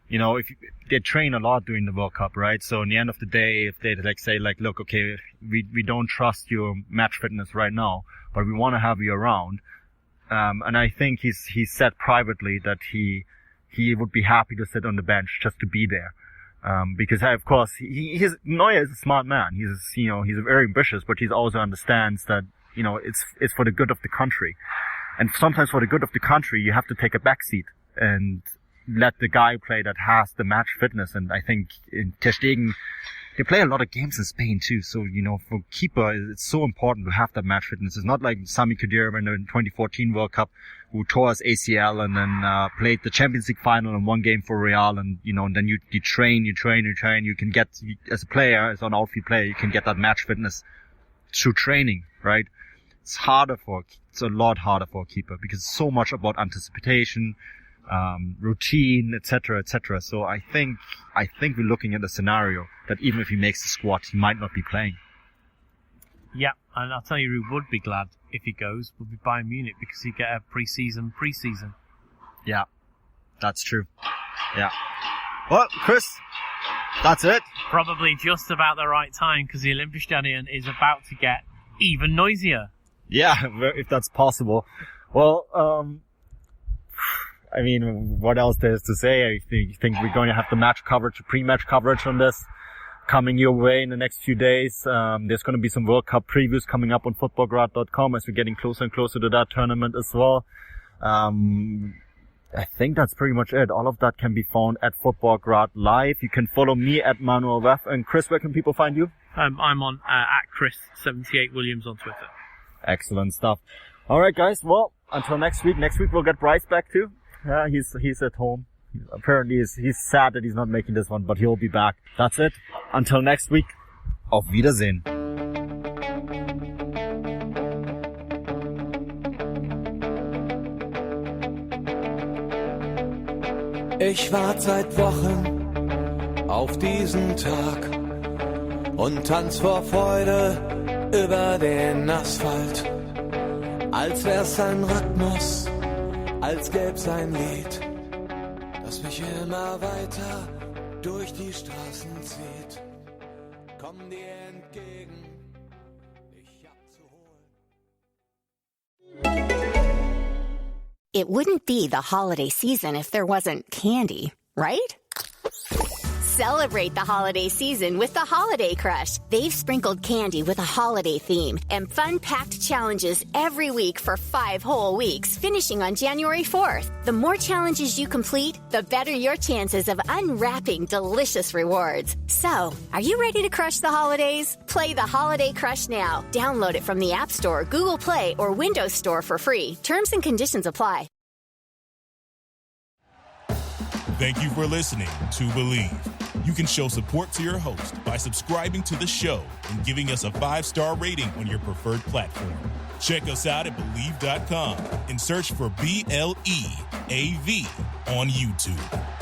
if they train a lot during the World Cup, right? So in the end of the day, if they say look, okay, we don't trust your match fitness right now, but we want to have you around. And I think he said privately that he would be happy to sit on the bench just to be there. Because of course Neuer is a smart man. He's very ambitious, but he also understands that, it's for the good of the country. And sometimes for the good of the country, you have to take a backseat and let the guy play that has the match fitness. And I think in Ter Stegen, they play a lot of games in Spain too. So, for keeper, it's so important to have that match fitness. It's not like Sami Khedira in the 2014 World Cup, who tore his ACL and then played the Champions League final in 1 game for Real. And, and then you train. You can get, as a player, as an outfield player, you can get that match fitness through training, right? It's a lot harder for a keeper because it's so much about anticipation, routine, etc., etc. So I think we're looking at a scenario that even if he makes the squad, he might not be playing. Yeah, and I'll tell you who would be glad if he goes would be Bayern Munich, because he get a preseason. Yeah, that's true. Yeah. Well, Chris, that's it. Probably just about the right time, because the Olympiastadion is about to get even noisier. Yeah, if that's possible. Well, I mean, what else there is to say? I think we're going to have the pre-match coverage on this coming your way in the next few days. There's going to be some World Cup previews coming up on footballgrad.com as we're getting closer and closer to that tournament as well. I think that's pretty much it. All of that can be found at Footballgrad Live. You can follow me at Manuel Veth. And Chris, where can people find you? I'm on at Chris78Williams on Twitter. Excellent stuff. All right, guys. Well, until next week. Next week we'll get Bryce back too. Yeah, he's at home. Apparently he's sad that he's not making this one, but he'll be back. That's it. Until next week. Auf Wiedersehen. Ich warte seit Wochen auf diesen Tag und tanz vor Freude über den Asphalt. Als wär's ein Rhythmus, als gäb's ein Lied, das mich immer weiter durch die Straßen zieht. Komm dir entgegen, ich hab zu holen. It wouldn't be the holiday season if there wasn't candy, right? Celebrate the holiday season with the Holiday Crush. They've sprinkled candy with a holiday theme and fun-packed challenges every week for 5 whole weeks, finishing on January 4th. The more challenges you complete, the better your chances of unwrapping delicious rewards. So, are you ready to crush the holidays? Play the Holiday Crush now. Download it from the App Store, Google Play, or Windows Store for free. Terms and conditions apply. Thank you for listening to Believe. You can show support to your host by subscribing to the show and giving us a 5-star rating on your preferred platform. Check us out at Believe.com and search for BLEAV on YouTube.